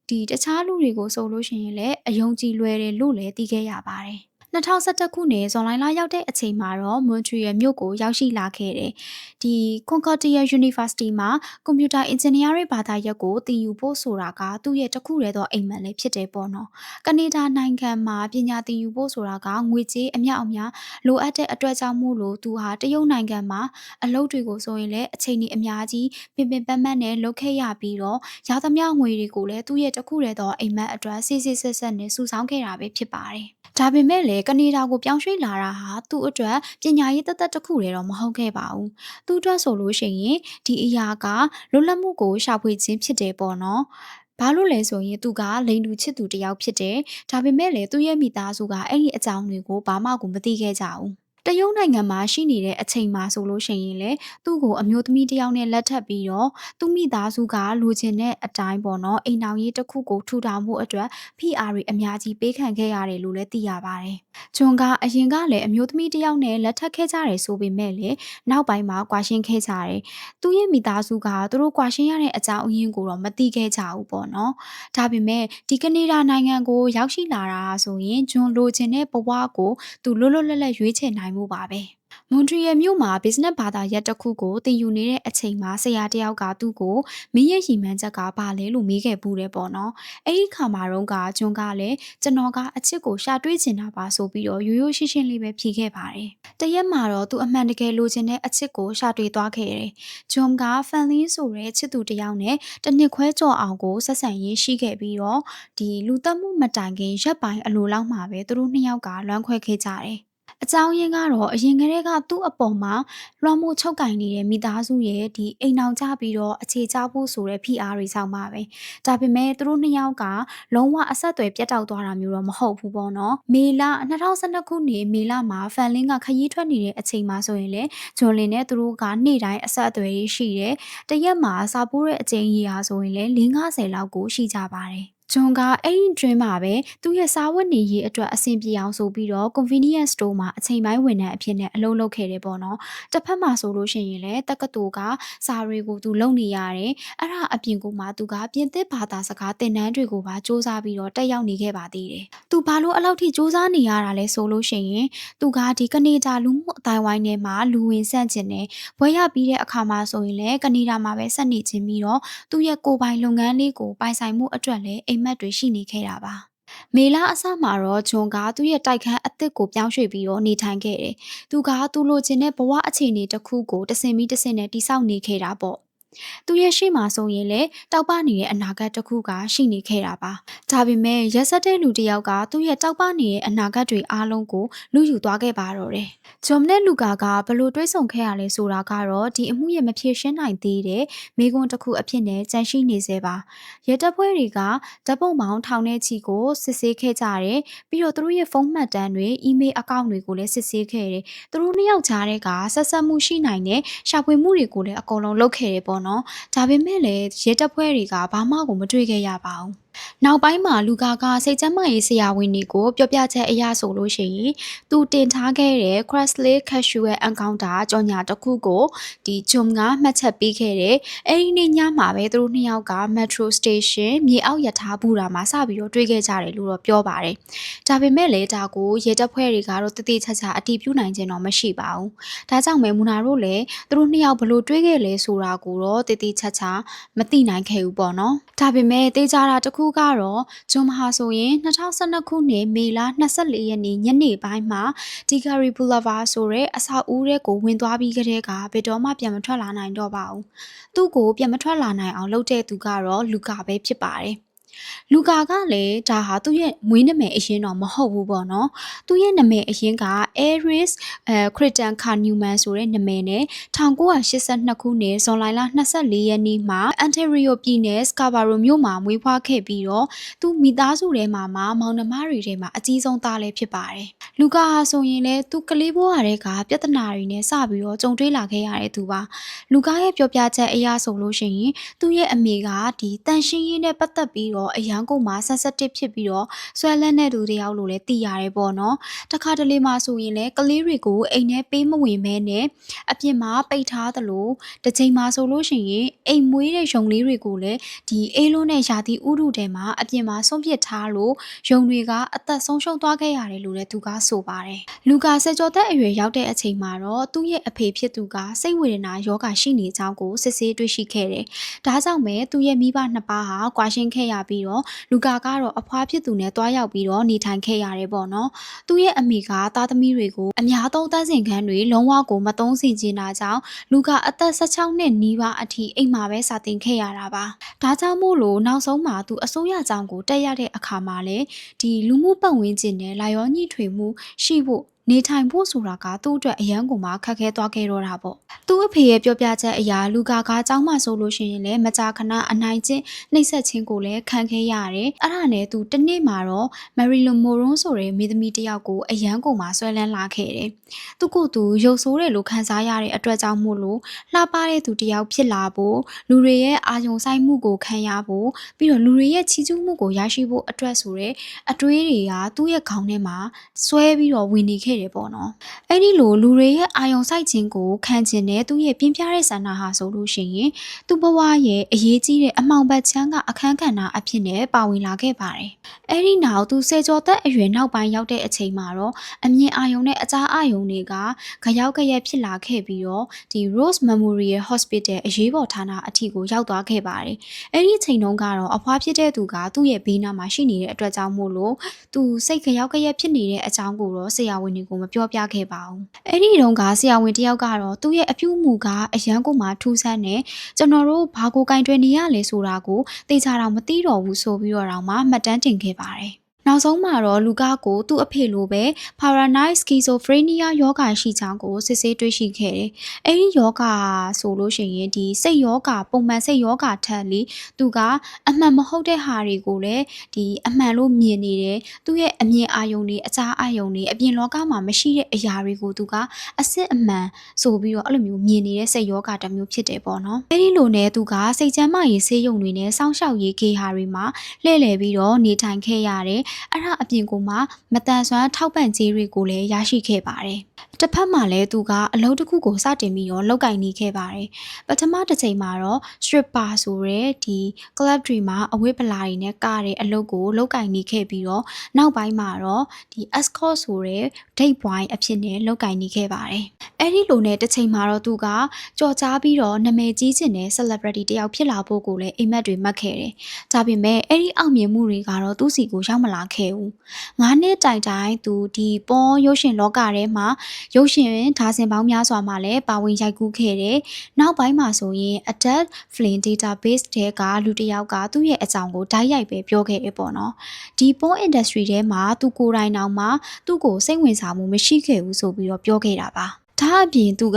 ဒီတခြားလူတွေကိုဆိုလို့ရှိရင်လည်းအယုံကြည်လွယ်တယ်လို့လည်းသိခဲ့ရပါတယ်2011ခုနှစ်ဇွန်လရောက်တဲ့အချိန်မှာတော့မွန်ထရီယယ်မြို့ကိုရောက်ရှိလာခဲ့တယ်။ဒီ Concordia University မှာကွန်ပျူတာအင်ဂျင်နီယာရေးဘာသာရပ်ကိုသင်ယူဖို့ဆိုတာကသူ့ရဲ့တစ်ခုတည်းသောအိမ်မက်လေးဖြစ်တယ်ပေါ့နော်။ကနေဒါနိုင်ငံမှာပညာသင်ယူဖို့ဆိုတာကငွေကြေးအမြောက်အများလိုအပ်တဲ့အတွက်ကြောင့်မို့လို့သူဟာတရုတ်နိုင်ငံမှာအလုပ်တွေကိုဆိုရင်လည်းအချိန်ကြီးအများကြီးပင်ပန်းနဲ့လုပ်ခဲ့ရပြီးတော့ရသမျှငွေတွေကိုလည်းသူ့ရဲ့တစ်ခုတည်းသောအိမ်မက်အတွက်စစ်ဆက်နဲ့စုဆောင်းခဲ့တာပဲဖြစ်ပါတယ်။ဒါပေမဲ့လည်းကနေဒါကိုပြောင်းရွှေ့လာတာဟာသူ့အတွက်ပညာရေးတသက်တစ်ခုတည်းတော့မဟုတ်ခဲ့ပါဘူး။သူ့အတွက်ဆိုလို့ရှိရင်ဒီအရာကလွတ်လပ်မှုကိုရှာဖွေခြင်းဖြစ်တယ်ပေါ့နော်။ဘာလို့လဲဆိုရင်သူကလိန်တူချစ်သူတယောက်ဖြစ်တယ်။ဒါပေမဲ့လည်းသူ့ရဲ့မိသားစုကအဲ့ဒီအကြောင်းတွေကိုဘာမှကိုမသိခဲ့ကြဘူး။တရုတ်နိုင်ငံမှာရှိနေတဲ့အချိန်မှာဆိုလို့ရှိရင်လေသူ့ကိုအမျိုးသမီးတစ်ယောက်နဲ့လက်ထပ်ပြီးတော့သူ့မိသားစုကလိုချင်တဲ့အတိုင်းပေါ့နော်အိမ်အောင်ရေးတစ်ခုကိုထူထောင်ဖို့အတွက် PR တွေအများကြီးပေးခံခဲ့ရတယ်လို့လည်းသိရပါတယ်။ဂျွန်ကအရင်ကလည်းအမျိုးသမီးတစ်ယောက်နဲ့လက်ထပ်ခဲ့ကြတယ်ဆိုပေမဲ့လည်းနောက်ပိုင်းမှာကွာရှင်းခဲ့ကြတယ်။သူ့ရဲ့မိသားစုကသူတို့ကွာရှင်းရတဲ့အကြောင်းအရင်းကိုတော့မသိခဲ့ကြဘူးပေါ့နော်။ဒါပေမဲ့ဒီကနေဒါနိုင်ငံကိုရောက်ရှိလာတာဆိုရင်ဂျွန်လိုချင်တဲ့ဘဝကိုသူလွတ်လွတ်လပ်လပ်ရွေးချယ်နိုင်မှုပါပဲမွန်ထရီယယ်မြို့မှာ business ဘာသာရပ်တစ်ခုကိုသင်ယူနေတဲ့အချိန်မှာဆရာတယောက်ကသူ့ကိုမင်းရဲ့ရည်မှန်းချက်ကဘာလဲလို့မေးခဲ့ပူးတယ်ပေါ့နော်အဲ့ဒီခါမှာတော့ဂျွန်ကလည်းကျွန်တော်ကအချစ်ကိုရှာတွေးချင်တာပါဆိုပြီးတော့ရိုးရိုးရှင်းရှင်းလေးပဲဖြေခဲ့ပါတယ်တရက်မှာတော့သူအမှန်တကယ်လိုချင်တဲ့အချစ်ကိုရှာတွေးသွားခဲ့တယ်ဂျွန်ကဖန်လင်းဆိုတဲ့ချစ်သူတယောက်နဲ့တစ်နှစ်ခွဲကျော်အောင်ကိုဆက်ဆံရေးရှိခဲ့ပြီးတော့ဒီလူသက်မှုမတိုင်ခင်ရက်ပိုင်းအလိုလောက်မှာပဲသူတို့နှစ်ယောက်ကလွမ်းခွဲခဲ့ကြတယ်အကြောင်းရင်းကတော့အရင်ကတည်းကသူ့အပေါ်မှာလွှမ်းမိုးချုပ်ကင်နေတဲ့မိသားစုရဲ့ဒီအိမ်အောင်ကြပြီးတော့အခြေချဖို့ဆိုတဲ့ PR တွေဆောင်ပါပဲ။ဒါပေမဲ့သူတို့နှစ်ယောက်ကလုံးဝအဆက်အသွယ်ပြတ်တောက်သွားတာမျိုးတော့မဟုတ်ဘူးပေါ့နော်။မေလ2012ခုနှစ်မေလမှာဖန်လင်းကခရီးထွက်နေတဲ့အချိန်မှာဆိုရင်လေဂျွန်လင်နဲ့သူတို့ကနေ့တိုင်းအဆက်အသွယ်ရှိတယ်။တရက်မှာစာပိုးတဲ့အချိန်ကြီးဟာဆိုရင်လေ4-50လောက်ကိုရှိကြပါတယ်။ ဂျွန်ကအဲ့ဒီတွင်မှာပဲသူ့ရဲ့စားဝတ်နေရေးအတွက်အဆင်ပြေအောင်ဆိုပြီးတော့ convenience store မှာအချိန်ပိုင်းဝန်ထမ်းအဖြစ်နဲ့အလုပ်လုပ်ခဲ့တယ်ပေါ့နော်။တစ်ဖက်မှာဆိုလို့ရှိရင်လည်းတက္ကသိုလ်ကစာတွေကိုသူလုပ်နေရတယ်။အဲ့ဒါအပြင်ကမှသူကပြင်သစ်ဘာသာစကားသင်တန်းတွေကိုပါစူးစမ်းပြီးတော့တက်ရောက်နေခဲ့ပါသေးတယ်။သူဘာလို့အဲ့လောက်ထိစူးစမ်းနေရတာလဲဆိုလို့ရှိရင်သူကဒီကနေဒါလူမှုအတိုင်းဝိုင်းထဲမှာလူဝင်ဆန့်ကျင်တယ်။ဘွဲရပြီးတဲ့အခါမှာဆိုရင်လည်းကနေဒါမှာပဲဆက်နေခြင်းပြီးတော့သူ့ရဲ့ကိုယ်ပိုင်လုပ်ငန်းလေးကိုပိုင်ဆိုင်မှုအတွက်လည်းအိမ်မက်တွေရှိနေခဲ့တာပါမေလအစမှာတော့ဂျွန်ကသူ့ရဲ့တိုက်ခန်းအသစ်ကိုပြောင်းရွှေ့ပြီးတော့နေထိုင်ခဲ့တယ်။သူကသူ့လိုချင်တဲ့ဘဝအခြေအနေတစ်ခုကိုတဆင့်ပြီးတဆင့်နဲ့တိဆောက်နေခဲ့တာပေါ့။သူရဲ့ရှေ့မှာဆိုရင်လည်းတောက်ပနေတဲ့အနာဂတ်တစ်ခုကရှိနေခဲ့တာပါ။ဒါပေမဲ့ရက်စက်တဲ့လူတစ်ယောက်ကသူ့ရဲ့တောက်ပနေတဲ့အနာဂတ်တွေအားလုံးကိုလူယူသွားခဲ့ပါတော့တယ်။ဂျွန်နဲ့လူကာကဘလို့တွေးဆုံခဲ့ရလဲဆိုတာကတော့ဒီအမှုရဲ့မဖြေရှင်းနိုင်သေးတဲ့မိကွန်းတစ်ခုအဖြစ်နဲ့ကြန့်ရှိနေသေးပါ။ရဲတပ်ဖွဲ့တွေကဓာတ်ပုံပေါင်းထောင်ထဲချီကိုစစ်ဆေးခဲ့ကြတယ်။ပြီးတော့သူတို့ရဲ့ဖုန်းမှတ်တမ်းတွေ၊အီးမေးလ်အကောင့်တွေကိုလည်းစစ်ဆေးခဲ့တယ်။သူတို့နှစ်ယောက်ကြားထဲကဆက်ဆက်မှုရှိနိုင်တဲ့ရှာဖွေမှုတွေကိုလည်းအကုန်လုံးလုပ်ခဲ့တယ်ပေါ့နော်။ဒါပေမဲ့လည်းရဲတပ်ဖွဲ့တွေကဘာမှကိုမတွေ့ခဲ့ရပါဘူး။နောက်ပိုင်းမှာလူကာကစိတ်ကျန်းမာရေးဆရာဝန်တွေကိုပြောပြချက်အရဆိုလို့ရှိရင်သူတင်ထားခဲ့တဲ့ Craigslist Casual Encounter ကြော်ညာတစ်ခုကိုဒီဂျွန်ကမှတ်ချက်ပေးခဲ့တယ်။အဲဒီနေ့ညမှာပဲသူတို့နှစ်ယောက်က Metro Station မြေအောက်ရထားဘူတာမှာစပြီးတော့တွေ့ခဲ့ကြတယ်လို့တော့ပြောပါတယ်။ဒါပေမဲ့လည်းဒါကိုရဲတပ်ဖွဲ့တွေကတော့တတိချာချာအတည်ပြုနိုင်ခြင်းတော့မရှိပါဘူး။ဒါကြောင့်ပဲမူနာတို့လည်းသူတို့နှစ်ယောက်ဘလို့တွေ့ခဲ့လဲဆိုတာကိုတော့တတိချာချာမသိနိုင်ခဲ့ဘူးပေါ့နော်။ဒါပေမဲ့တေးကြတာတစ်ခုကတော့ဂျွန်မဟာဆိုရင်2012ခုနှစ်မေလ24ရက်နေ့ညနေပိုင်းမှာဒီဂါရီဘူလာဗာဆိုတဲ့အဆောက်အဦတွေကိုဝင်သွားပြီးကတည်းကဘယ်တော့မှပြန်မထွက်လာနိုင်တော့ပါဘူး။သူ့ကိုပြန်မထွက်လာနိုင်အောင်လုပ်တဲ့သူကတော့လူကာပဲဖြစ်ပါတယ်။လူကာကလည်းဒါဟာသူ့ရဲ့မွေးနာမည်အရင်တော့မဟုတ်ဘူးပေါ့နော်သူ့ရဲ့နာမည်အရင်က Aris Crichton Newman ဆိုတဲ့နာမည်နဲ့1982ခုနှစ်ဇွန်လ24ရက်နေ့မှာ Ontario ပြည်နယ် Scarborough မြို့မှာမွေးဖွားခဲ့ပြီးတော့သူမိသားစုထဲမှာမောင်နှမတွေထဲမှာအကြီးဆုံးသားလည်းဖြစ်ပါတယ်လူကာဟာဆိုရင်လည်းသူကလေးဘဝတွေကပြဿနာတွေနဲ့စပြီးတော့ကြုံတွေ့လာခဲ့ရတဲ့သူပါလူကာရဲ့ပြောပြချက်အရဆိုလို့ရှိရင်သူ့ရဲ့အမေကဒီတန်ရှင်းရေးနဲ့ပတ်သက်ပြီးတော့အရန်ကုန်မှာ sensitive ဖြစ်ပြီးတော့ဆွဲလန်းတဲ့သူတယောက်လိုလည်းသိရတယ်ပေါ့နော်တခါတလေမှဆိုရင်လည်းကလေးတွေကိုအိမ်ထဲပေးမဝင်မဲနဲ့အပြင်မှာပိတ်ထားသလိုတစ်ချိန်မှာဆိုလို့ရှိရင်အိမ်မွေးတဲ့ရုံလေးတွေကိုလည်းဒီအေးလုံးနဲ့ရာသီဥတုထဲမှာအပြင်မှာဆုံးပစ်ထားလို့ရုံတွေကအသက်ဆုံးရှုံးသွားခဲ့ရတယ်လို့လည်းသူကဆိုပါတယ်လူကာဆယ်ကျော်သက်အရွယ်ရောက်တဲ့အချိန်မှာတော့သူ့ရဲ့အဖေဖြစ်သူကစိတ်ဝေဒနာယောဂရှိနေကြောင်းကိုစစ်ဆေးတွေ့ရှိခဲ့တယ်ဒါကြောင့်ပဲသူ့ရဲ့မိဘနှစ်ပါးဟာကွာရှင်းခဲ့ရပြီးတော့လူကာကတော့အဖွားဖြစ်သူနဲ့တွားရောက်ပြီးတော့နေထိုင်ခဲ့ရတယ်ပေါ့နော်သူ့ရဲ့အမေကသားသမီးတွေကိုအများသုံးသန်းစင်ခန်းတွေလုံးဝကိုမသုံးစေချင်တာကြောင့်လူကအသက်16နှစ်နီးပါးအထိအိမ်မှာပဲစာသင်ခဲ့ရတာပါဒါကြောင့်မို့လို့နောက်ဆုံးမှာသူအစိုးရကျောင်းကိုတက်ရတဲ့အခါမှာလေဒီလူမှုပတ်ဝန်းကျင်နဲ့လာရောညှိထွေမှုရှိဖို့နေထိုင်ဖို့ဆိုတာကသူ့အတွက်အရန်ကိုမှခက်ခဲသွားခဲ့တော့တာပေါ့သူ့အဖေရဲ့ပြောပြချက်အရာလူကာကကျောင်းမှာဆိုလို့ရှိရင်လည်းမကြာခဏအနိုင်ကျင့်နှိပ်စက်ခြင်းကိုလည်းခံခဲ့ရတယ်အဲ့ဒါနဲ့သူတနေ့မှာတော့မယ်ရီလွန်မိုရွန်ဆိုတဲ့မိသမီးတစ်ယောက်ကိုအရန်ကိုမှဆွဲလန်းလာခဲ့တယ်သူကိုယ်သူရုပ်ဆိုးတယ်လို့ခံစားရတဲ့အတွက်ကြောင့်မို့လို့လှပတဲ့သူတစ်ယောက်ဖြစ်လာဖို့လူတွေရဲ့အာယုံဆိုင်မှုကိုခံရဖို့ပြီးတော့လူတွေရဲ့ချီးကျူးမှုကိုရရှိဖို့အတွက်ဆိုတဲ့အတွေးတွေကသူ့ရဲ့ခေါင်းထဲမှာဆွဲပြီးတော့ဝင်နေခဲ့တယ်ပေါ့နော်အဲ့ဒီလိုလူတွေရဲ့အာယုံစိုက်ခြင်းကိုခံကျင်တဲ့သူ့ရဲ့ပြင်းပြတဲ့ဆန္ဒဟာဆိုလို့ရှိရင်သူ့ဘဝရဲ့အရေးကြီးတဲ့အမှောင်ဘက်ချမ်းကအခန်းကဏ္ဍအဖြစ်နဲ့ပါဝင်လာခဲ့ပါတယ်အဲ့ဒီနောက်သူဆယ်ကျော်သက်အရွယ်နောက်ပိုင်းရောက်တဲ့အချိန်မှာတော့အမြင်အာယုံနဲ့အကြားအာယုံတွေကကြောက်ရက်ဖြစ်လာခဲ့ပြီးတော့ဒီ Rose Memorial Hospital အရေးပေါ်ဌာနအထိကိုရောက်သွားခဲ့ပါတယ်အဲ့ဒီအချိန်တုန်းကတော့အဖွားဖြစ်တဲ့သူကသူ့ရဲ့ဘေးနားမှာရှိနေတဲ့အတွက်ကြောင့်မို့လို့သူစိတ်ကြောက်ရက်ဖြစ်နေတဲ့အကြောင်းကိုတော့ဆရာဝန်တွေကိုမပြောပြခဲ့ပါဘူးအဲ့ဒီတုန်းကဆရာဝန်တယောက်ကတော့သူ့ရဲ့အပြုအမူကအရန်ကိုမှထူးဆန်းနေကျွန်တော်တို့ဘာကိုကင်တွယ်နေရလဲဆိုတာကိုသိချတာမသိတော့ဘူးဆိုပြီးတော့မှမှတ်တမ်းတင်ခဲ့ပါတယ် နောက်ဆုံးမှာတော့လူကာကိုသူ့အဖေလိုပဲ paranoid schizophrenia ယောဂရှိကြောင်းကိုစစ်ဆေးတွေ့ရှိခဲ့တယ်။အဲဒီယောဂဆိုလို့ရှိရင်ဒီစိတ်ယောဂပုံမှန်စိတ်ယောဂထက်လေသူကအမှန်မဟုတ်တဲ့ဟာတွေကိုလည်းဒီအမှန်လို့မြင်နေတယ်။သူရဲ့အမြင်အာရုံတွေအကြားအာရုံတွေအပြင်လောကမှာမရှိတဲ့အရာတွေကိုသူကအစစ်အမှန်ဆိုပြီးတော့အဲ့လိုမျိုးမြင်နေတဲ့စိတ်ယောဂတစ်မျိုးဖြစ်တယ်ပေါ့နော်။အဲဒီလိုနဲ့သူကစိတ်ကျန်းမာရေးဆေးရုံတွေနဲ့စောင့်ရှောက်ရေးခေဟာတွေမှာလှည့်လည်ပြီးတော့နေထိုင်ခဲ့ရတယ်။အဲ့ဒါအပြင်ကိုမှမတန်ဆွမ်းထောက်ပံ့ကြေးတွေကိုလည်းရရှိခဲ့ပါတယ်။တစ်ဖက်မှာလည်းသူကအလုပ်တစ်ခုကိုစတင်ပြီးတော့လုပ်ကင်နေခဲ့ပါတယ်။ပထမတစ်ချိန်မှာတော့ stripper ဆိုတဲ့ဒီ club တွေမှာအဝတ်ပလာတွေနဲ့ကတဲ့အလုပ်ကိုလုပ်ကင်နေခဲ့ပြီးတော့နောက်ပိုင်းမှာတော့ဒီ escort ဆိုတဲ့ date boy အဖြစ်နဲ့လုပ်ကင်နေခဲ့ပါတယ်။အဲ့ဒီလိုနဲ့တစ်ချိန်မှာတော့သူကကြော်ကြားပြီးတော့နာမည်ကြီးချင်တဲ့ celebrity တယောက်ဖြစ်လာဖို့ကိုလည်းအိမ်မက်တွေမှတ်ခဲ့တယ်။ဒါပေမဲ့အဲ့ဒီအောင်မြင်မှုတွေကတော့သူ့စီကိုရောက်မလာခဲ့ဘူး။9နှစ်တိုင်သူဒီပေါ်ရုပ်ရှင်လောကထဲမှာရုပ်ရှင်ဒါဇင်ပေါင်းများစွာမှာလည်းပါဝင်ရိုက်ကူးခဲ့တယ်။နောက်ပိုင်းမှာဆိုရင် Adult Film Database တဲကလူတစ်ယောက်ကသူ့ရဲ့အကြောင်းကိုဓာတ်ရိုက်ပဲပြောခဲ့တယ်ပေါ့နော်။ဒီပေါ် industry ထဲမှာသူကိုယ်တိုင်တောင်မှသူ့ကိုစိတ်ဝင်စားမှုမရှိခဲ့ဘူးဆိုပြီးတော့ပြောခဲ့တာပါ။ဒါအပြင်သူ့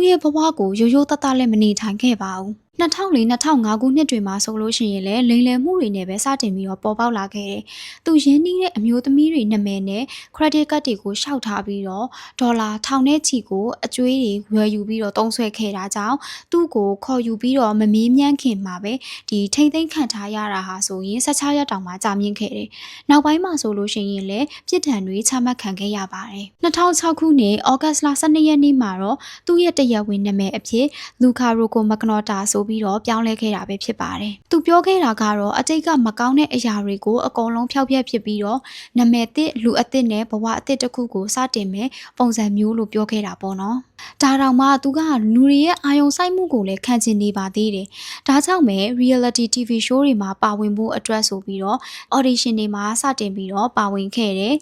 ရဲ့ဘဝကိုရိုးရိုးသားသားလည်းမနေထိုင်ခဲ့ပါဘူး။2004-2005ခုနှစ်တွေမှာဆိုလို့ရှိရင်လည်းလိမ်လည်မှုတွေနဲ့ပဲစတင်ပြီးတော့ပေါ်ပေါက်လာခဲ့တယ်။သူရင်းနှီးတဲ့အမျိုးသမီးတွေနာမည်နဲ့ credit card တွေကိုရှောက်ထားပြီးတော့ဒေါ်လာထောင်နဲ့ချီကိုအကျွေးတွေဝယ်ယူပြီးတော့တုံးဆွဲခဲ့တာကြောင့်သူ့ကိုခေါ်ယူပြီးတော့မမေးမြန်းခင်မှာပဲဒီထိမ့်သိမ်းခံထားရတာဟာဆိုရင်16ရက်တောင်မှကြာမြင့်ခဲ့တယ်။နောက်ပိုင်းမှာဆိုလို့ရှိရင်လည်းပြစ်ဒဏ်တွေချမှတ်ခံခဲ့ရပါတယ်။2006ခုနှစ်ဩဂတ်လ12ရက်နေ့မှာတော့သူ့ရဲ့တရားဝင်နာမည်အဖြစ်လူကာရိုကိုမကနော်တာဆိုပြီးတော့ပြောင်းလဲခဲ့တာပဲဖြစ်ပါတယ်။သူပြောခဲ့တာကတော့အတိတ်ကမကောင်းတဲ့အရာတွေကိုအကုန်လုံးဖျောက်ဖျက်ဖြစ်ပြီးတော့နာမည်သစ်လူအသစ်နဲ့ဘဝအသစ်တစ်ခုကိုစတင်မဲ့ပုံစံမျိုးလို့ပြောခဲ့တာပေါ့နော်။ဒါတောင်မှသူကလူတွေရဲ့အာယုံစိုက်မှုကိုလည်းခံချင်နေပါသေးတယ်။ဒါကြောင့်ပဲ reality TV show တွေမှာပါဝင်ဖို့အတွက်ဆိုပြီးတော့ audition တွေမှာစတင်ပြီးတော့ပါဝင်ခဲ့တယ်။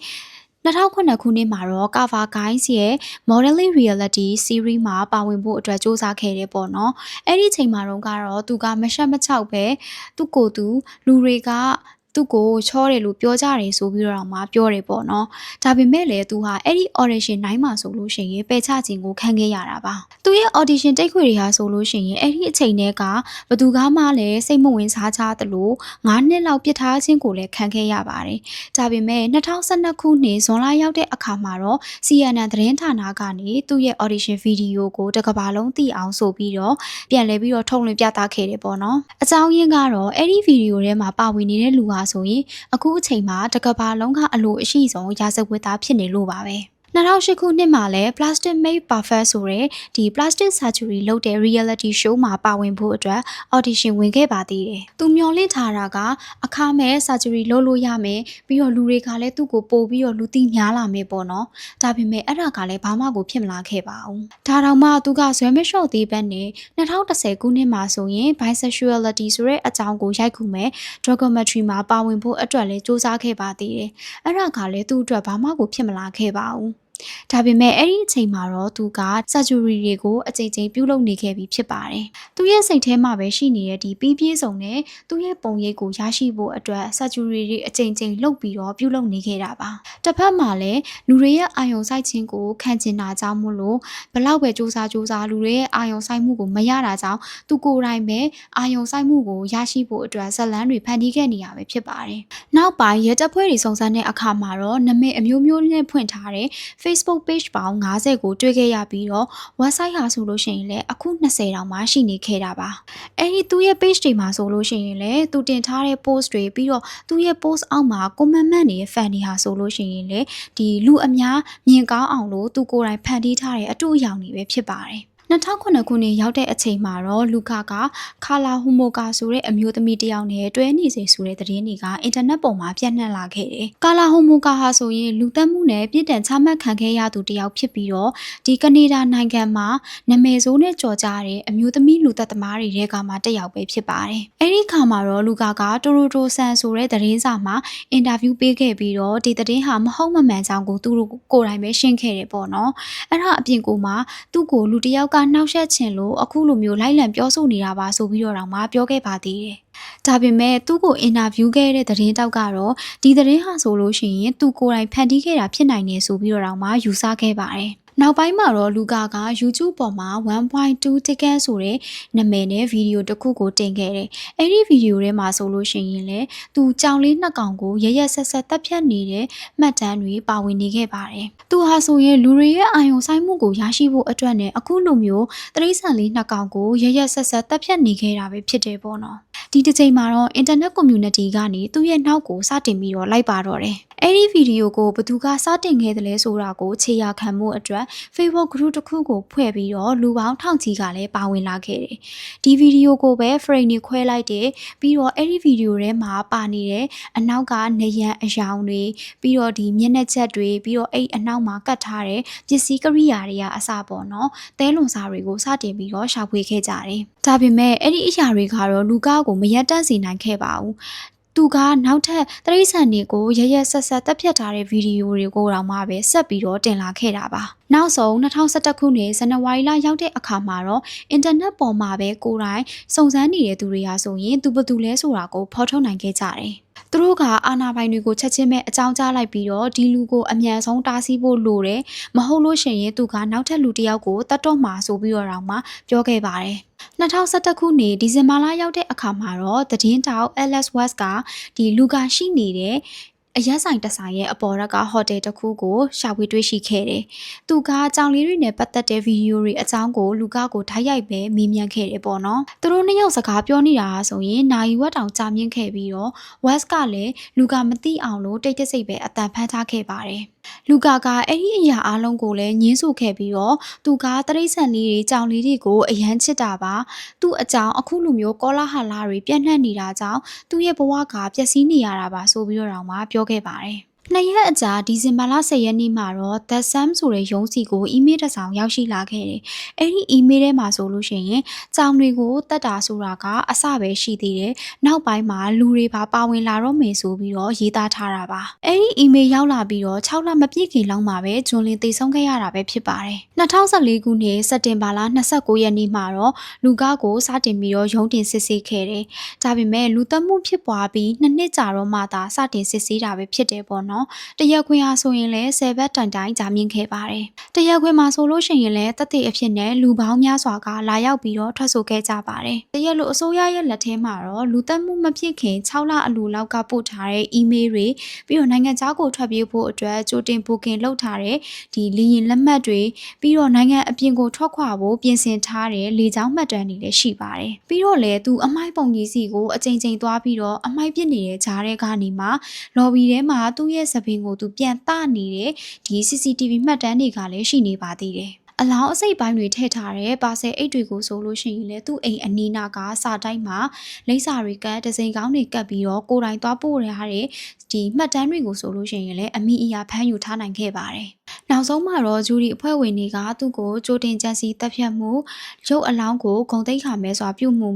2009ခုနှစ်မှာတော့ Cover Guys ရဲ့ Modeling Reality Series မှာပါဝင်ဖို့အတွက်စ조사ခဲ့တယ်ပေါ့နော်။အဲ့ဒီချိန်မှာတော့သူကမရှက်မချောက်ပဲသူ့ကိုယ်သူလူတွေကသူ့ကိုချောတယ်လို့ပြောကြတယ်ဆိုပြီးတော့မှပြောတယ်ပေါ့နော်။ဒါပေမဲ့လည်းသူဟာအဲ့ဒီ audition တိုင်းမှာဆိုလို့ရှိရင်ပယ်ချခြင်းကိုခံခဲ့ရတာပါ။သူရဲ့ audition တိတ်ခွေတွေဟာဆိုလို့ရှိရင်အဲ့ဒီအချိန်တည်းကဘသူကမှလည်းစိတ်မဝင်စားချသလို9နှစ်လောက်ပြစ်ထားခြင်းကိုလည်းခံခဲ့ရပါတယ်။ဒါပေမဲ့2012ခုနှစ်ဇွန်လရောက်တဲ့အခါမှာတော့ CNN သတင်းဌာနကနေသူ့ရဲ့ audition video ကိုတစ်ကမ္ဘာလုံးသိအောင်ဆိုပြီးတော့ပြန်လည်ပြီးတော့ထုတ်လွှင့်ပြသခဲ့တယ်ပေါ့နော်။အကြောင်းရင်းကတော့အဲ့ဒီ video ထဲမှာပါဝင်နေတဲ့လူဟာဆိုရင်အခုအချိန်မှာတစ်ကမ္ဘာလုံးကအလိုအရှိဆုံးရာဇဝတ်သားဖြစ်နေလို့ပါပဲ။2008ခုနှစ်မှာလည်း Plastic Made Perfect ဆိုတဲ့ဒီ plastic surgery လုပ်တဲ့ reality show မှာပါဝင်ဖို့အတွက် audition ဝင်ခဲ့ပါသေးတယ်။သူမျှော်လင့်ထားတာကအခမဲ့ surgery လုပ်လို့ရမယ်ပြီးတော့လူတွေကလည်းသူ့ကိုပို့ပြီးတော့လူသိများလာမယ်ပေါ့နော်။ဒါပေမဲ့အဲ့ဒါကလည်းဘာမှကိုဖြစ်မလာခဲ့ပါဘူး။ဒါတောင်မှသူကဇွဲမလျှော့သေးဘက်နဲ့2010ခုနှစ်မှာဆိုရင် bisexuality ဆိုတဲ့အကြောင်းကိုရိုက်ကူမဲ့ documentary မှာပါဝင်ဖို့အတွက်လည်းစ조사ခဲ့ပါသေးတယ်။အဲ့ဒါကလည်းသူ့အတွက်ဘာမှကိုဖြစ်မလာခဲ့ပါဘူး။ဒါပေမဲ့အဲ့ဒီအချိန်မှာတော့သူက surgery တွေကိုအကြိမ်ကြိမ်ပြုလုပ်နေခဲ့ပြီးဖြစ်ပါတယ်။သူရဲ့စိတ်ထဲမှာပဲရှိနေတဲ့ဒီပြီးပြည့်စုံတဲ့သူ့ရဲ့ပုံရိပ်ကိုရရှိဖို့အတွက် surgery တွေအကြိမ်ကြိမ်လုပ်ပြီးတော့ပြုလုပ်နေခဲ့တာပါ။တစ်ဖက်မှာလည်းလူတွေရဲ့အာယုံစိုက်ခြင်းကိုခံကျင်တာကြောင့်မို့လို့ဘလောက်ပဲစူးစမ်းလူတွေရဲ့အာယုံစိုက်မှုကိုမရတာကြောင့်သူကိုယ်တိုင်ပဲအာယုံစိုက်မှုကိုရရှိဖို့အတွက်ဇလန်းတွေဖန်တီးခဲ့နေရပဲဖြစ်ပါတယ်။နောက်ပိုင်းရဲတပ်ဖွဲ့တွေစုံစမ်းတဲ့အခါမှာတော့နာမည်အမျိုးမျိုးနဲ့ဖွင့်ထားတဲ့Facebook page ပေါင်း50ကိုတွေ့ခဲ့ရပြီးတော့ website ဟာဆိုလို့ရှိရင်လည်းအခု20တောင်မှရှိနေခဲ့တာပါအဲ့ဒီသူ့ရဲ့ page တွေမှာဆိုလို့ရှိရင်လည်းသူတင်ထားတဲ့ post တွေပြီးတော့သူ့ရဲ့ post အောက်မှာ comment မှတ်နေတဲ့ fan တွေဟာဆိုလို့ရှိရင်လည်းဒီလူအများမြင်ကောင်းအောင်လို့သူကိုယ်တိုင်ဖန်တီးထားတဲ့အတူအယောင်တွေပဲဖြစ်ပါတယ်2009ခုနှစ်ရောက်တဲ့အချိန်မှာတော့လူကာကခါလာဟူမိုကာဆိုတဲ့အမျိုးသမီးတစ်ယောက်နဲ့တွဲနေစေဆိုတဲ့သတင်းတွေကအင်တာနက်ပေါ်မှာပြန့်နှံ့လာခဲ့တယ်။ကာလာဟူမိုကာဟာဆိုရင်လူသက်မှုနဲ့ပြည်တံချမှတ်ခံခဲ့ရသူတစ်ယောက်ဖြစ်ပြီးတော့ဒီကနေဒါနိုင်ငံမှာနာမည်ဆိုးနဲ့ကြော်ကြားတဲ့အမျိုးသမီးလူသက်သမားတွေထဲကမှတစ်ယောက်ပဲဖြစ်ပါတယ်။အဲဒီခါမှာတော့လူကာကတိုရိုတိုဆန်ဆိုတဲ့သတင်းစာမှာအင်တာဗျူးပေးခဲ့ပြီးတော့ဒီသတင်းဟာမဟုတ်မမှန်ကြောင်းကိုသူကိုယ်တိုင်ပဲရှင်းခဲ့တယ်ပေါ့နော်။အဲ့ဒါအပြင်ကိုမှသူ့ကိုလူတစ်ယောက်က နှောက်ယှက်ချင်လို့အခုလိုမျိုးလိုက်လံပြောဆိုနေတာပါဆိုပြီးတော့တောင်မှပြောခဲ့ပါသေးတယ်။ဒါပေမဲ့သူ့ကိုအင်တာဗျူးခဲ့တဲ့သတင်းတောက်ကတော့ဒီသတင်းဟာဆိုလို့ရှိရင်သူကိုယ်တိုင်ဖန်တီးခဲ့တာဖြစ်နိုင်တယ်ဆိုပြီးတော့တောင်မှယူဆခဲ့ပါတယ်။နောက်ပိုင်းမှာတော့လူကာက YouTube ပေါ်မှာ 1.2 ticket ဆိုတဲ့နာမည်နဲ့ဗီဒီယိုတစ်ခုကိုတင်ခဲ့တယ်။အဲ့ဒီဗီဒီယိုထဲမှာဆိုလို့ရှိရင်လည်းသူကြောင်လေးနှစ်ကောင်ကိုရရဆက်ဆက်တက်ဖြတ်နေတဲ့မှတ်တမ်းတွေပါဝင်နေခဲ့ပါတယ်။သူဟာဆိုရင်လူတွေရဲ့အာရုံစိုက်မှုကိုရရှိဖို့အတွက်နဲ့အခုလိုမျိုးတရိษံလေးနှစ်ကောင်ကိုရရဆက်ဆက်တက်ဖြတ်နေခဲ့တာပဲဖြစ်တယ်ပေါ့နော်။ဒီတစ်ချိန်မှာတော့ internet community ကနေသူ့ရဲ့နောက်ကိုစတင်ပြီးတော့လိုက်ပါတော့တယ်။အဲ့ဒီဗီဒီယိုကိုဘသူကစတင်ခဲ့တယ်လဲဆိုတာကိုခြေရာခံမှုအတွက် Facebook group တစ်ခုကိုဖွဲ့ပြီးတော့လူပေါင်းထောင်ချီကလည်းပါဝင်လာခဲ့တယ်။ဒီဗီဒီယိုကိုပဲ frame တွေခွဲလိုက်တယ်ပြီးတော့အဲ့ဒီဗီဒီယိုထဲမှာပါနေတဲ့အနောက်ကနေရန်အယောင်တွေပြီးတော့ဒီမျက်နှာချက်တွေပြီးတော့အဲ့အနောက်မှာကတ်ထားတဲ့ပစ္စည်းကိရိယာတွေကအစပေါ့နော်။သဲလွန်စာတွေကိုစတင်ပြီးတော့ရှာဖွေခဲ့ကြတယ်။ဒါပေမဲ့အဲ့ဒီအရာတွေကတော့လူကားကိုမရက်တန့်စေနိုင်ခဲ့ပါဘူး။သူကနောက်ထပ်တရိษံတွေကိုရရဆက်ဆက်တက်ဖြတ်ထားတဲ့ဗီဒီယိုတွေကိုတောင်မှပဲဆက်ပြီးတော့တင်လာခဲ့တာပါနောက်ဆုံး2011ခုနှစ်ဇန်နဝါရီလရောက်တဲ့အခါမှာတော့အင်တာနက်ပေါ်မှာပဲကိုယ်တိုင်စုံစမ်းနေတဲ့သူတွေဟာဆိုရင်သူဘယ်သူလဲဆိုတာကိုဖော်ထုတ်နိုင်ခဲ့ကြတယ်သူတို့ကအာဏာပိုင်တွေကိုချက်ချင်းပဲအကြောင်းကြားလိုက်ပြီးတော့ဒီလူကိုအမြန်ဆုံးတားဆီးဖို့လိုတယ်မဟုတ်လို့ရှိရင်သူကနောက်ထပ်လူတစ်ယောက်ကိုတတ်တော့မှာဆိုပြီးတော့တောင်မှပြောခဲ့ပါတယ်2011ခုနှစ်ဒီဇင်ဘာလရောက်တဲ့အခါမှာတော့သတင်းတောက် Alex West ကဒီလူကရှိနေတဲ့အရက်ဆိုင်တဆိုင်ရဲ့အပေါ်ရက်ကဟိုတယ်တစ်ခုကိုရှာဖွေတွေ့ရှိခဲ့တယ်။သူကကြောင်လေးတွေနဲ့ပတ်သက်တဲ့ဗီဒီယိုတွေအကြောင်းကိုလူကကိုထိုက်ရိုက်ပဲမေးမြန်းခဲ့တယ်ပေါ့နော်။သူတို့နှစ်ယောက်စကားပြောနေတာဆိုရင်နိုင်ဝက်တောင်ကြာမြင့်ခဲ့ပြီးတော့ West ကလည်းလူကမသိအောင်လို့တိတ်တဆိတ်ပဲအတန်ဖမ်းထားခဲ့ပါတယ်။လူကာကအဲ့ဒီအရာအလုံးကိုလည်းညှင်းဆိုခဲ့ပြီးတော့သူကတရိษံလေးတွေကြောင်လေးတွေကိုအယမ်းချစ်တာပါသူ့အကြောင်းအခုလိုမျိုးကောလာဟလာတွေပြန့်နှံ့နေတာကြောင့်သူ့ရဲ့ဘဝကပျက်စီးနေရတာပါဆိုပြီးတော့တောင်မှပြောခဲ့ပါတယ်နှစ်ရက်အကြာဒီဇင်ဘာလ10ရက်နေ့မှာတော့ The Sam ဆိုတဲ့ရုံးစီကိုအီးမေးလ်တစ်စောင်ရောက်ရှိလာခဲ့တယ်။အဲ့ဒီအီးမေးလ်ထဲမှာဆိုလို့ရှိရင်ကြောင်တွေကိုတတ်တာဆိုတာကအစပဲရှိသေးတယ်။နောက်ပိုင်းမှာလူတွေပါဝင်လာတော့မယ်ဆိုပြီးတော့ရေးသားထားတာပါ။အဲ့ဒီအီးမေးလ်ရောက်လာပြီးတော့6လမပြည့်ခင်လောက်မှာပဲဂျွန်လင်သေဆုံးခဲ့ရတာပဲဖြစ်ပါတယ်။2014ခုနှစ်စက်တင်ဘာလ29ရက်နေ့မှာတော့လူကားကိုစတင်ပြီးတော့ရုံးတင်စစ်ဆေးခဲ့တယ်။ဒါပေမဲ့လူသတ်မှုဖြစ်ပွားပြီး2နှစ်ကြာတော့မှသာစတင်စစ်ဆေးတာပဲဖြစ်တယ်ပေါ့နော်။တရက်ခွင်အားဆိုရင်လည်း10ဘက်တိုင်တိုင်ကြာမြင့်ခဲ့ပါတယ်။တရက်ခွင်မှာဆိုလို့ရှိရင်လည်းတသက်အဖြစ်နဲ့လူပေါင်းများစွာကလာရောက်ပြီးတော့ထွက်ဆိုခဲ့ကြပါတယ်။တရက်လိုအစိုးရရဲ့လက်ထဲမှာတော့လူသတ်မှုမဖြစ်ခင်6လအလိုလောက်ကပို့ထားတဲ့အီးမေးလ်တွေပြီးတော့နိုင်ငံခြားကိုထွက်ပြေးဖို့အတွက်ကြိုတင်ဘိုကင်လုပ်ထားတဲ့ဒီလေယာဉ်လက်မှတ်တွေပြီးတော့နိုင်ငံအပြင်ကိုထွက်ခွာဖို့ပြင်ဆင်ထားတဲ့လေကြောင်းမှတ်တမ်းတွေလည်းရှိပါတယ်။ပြီးတော့လည်းသူအမိုက်ပုံကြီးစီကိုအချိန်ချင်းသွားပြီးတော့အမိုက်ပစ်နေတဲ့ဂျားတဲ့ကနေမှလော်ဘီထဲမှာသူ့ရဲ့စပင်းကိုသူပြန်တနေတဲ့ဒီ CCTV မှတ်တမ်းတွေကလည်းရှိနေပါသေးတယ်။အလောင်းအစိတ်ပိုင်းတွေထည့်ထားတဲ့ပါဆယ်အိတ်တွေကိုဆိုလို့ရှိရင်လည်းသူ့အိမ်အနီးနားကစာတိုက်မှာလိပ်စာတွေကဒဇိန်ကောင်းတွေကပ်ပြီးတော့ကိုယ်တိုင်သွားပို့ရတဲ့ဒီမှတ်တမ်းတွေကိုဆိုလို့ရှိရင်လည်းအမိအရာဖမ်းယူထားနိုင်ခဲ့ပါတယ်။နောက်ဆုံးမှာတော့ဂျူရီအဖွဲ့ဝင်တွေကသူ့ကိုကြိုတင်ကြံစီတပ်ဖြတ်မှုရုပ်အလောင်းကိုဂုံတိတ်ခါမဲစွာပြုတ်မှု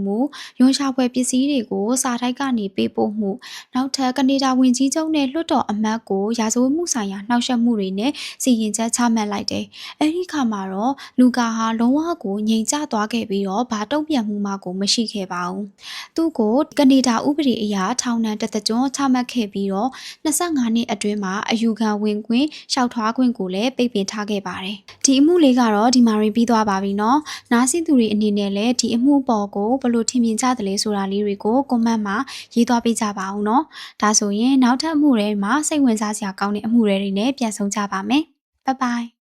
ရုံးရှာပွဲပစ္စည်းတွေကိုစာတိုက်ကနေပေးပို့မှုနောက်ထပ်ကနေဒါဝင်ကြီးချုပ်နဲ့လွှတ်တော်အမတ်ကိုရာဇဝတ်မှုဆိုင်ရာနှောက်ယှက်မှုတွေနဲ့စီရင်ချက်ချမှတ်လိုက်တယ်။အဲဒီခါမှာတော့လူကာဟာလုံးဝကိုငြိမ်ကျသွားခဲ့ပြီးတော့ဘာတုံ့ပြန်မှုမှကိုမရှိခဲ့ပါဘူး။သူ့ကိုကနေဒါဥပဒေအရထောင်ဒဏ်တစ်သက်ကျွန်းချမှတ်ခဲ့ပြီးတော့25နှစ်အတွင်းမှာအယူခံဝင်ခွင့်ရှောက်ထွားခွင့်ကိုလည်းပိတ်ပင်ထားခဲ့ပါတယ်။ဒီအမှုလေးကတော့ဒီမှာရင်ပြီးသွားပါပြီနော်။နားဆင်သူတွေအနေနဲ့လည်းဒီအမှုပေါ်ကိုဘယ်လိုထင်မြင်ကြသလဲဆိုတာလေးတွေကိုကွန်မန့်မှာရေးသွားပေးကြပါဦးနော်။ဒါဆိုရင်နောက်ထပ်အမှုတွေမှာစိတ်ဝင်စားစရာကောင်းတဲ့အမှုတွေနဲ့ပြန်ဆုံကြပါမယ်။ Bye bye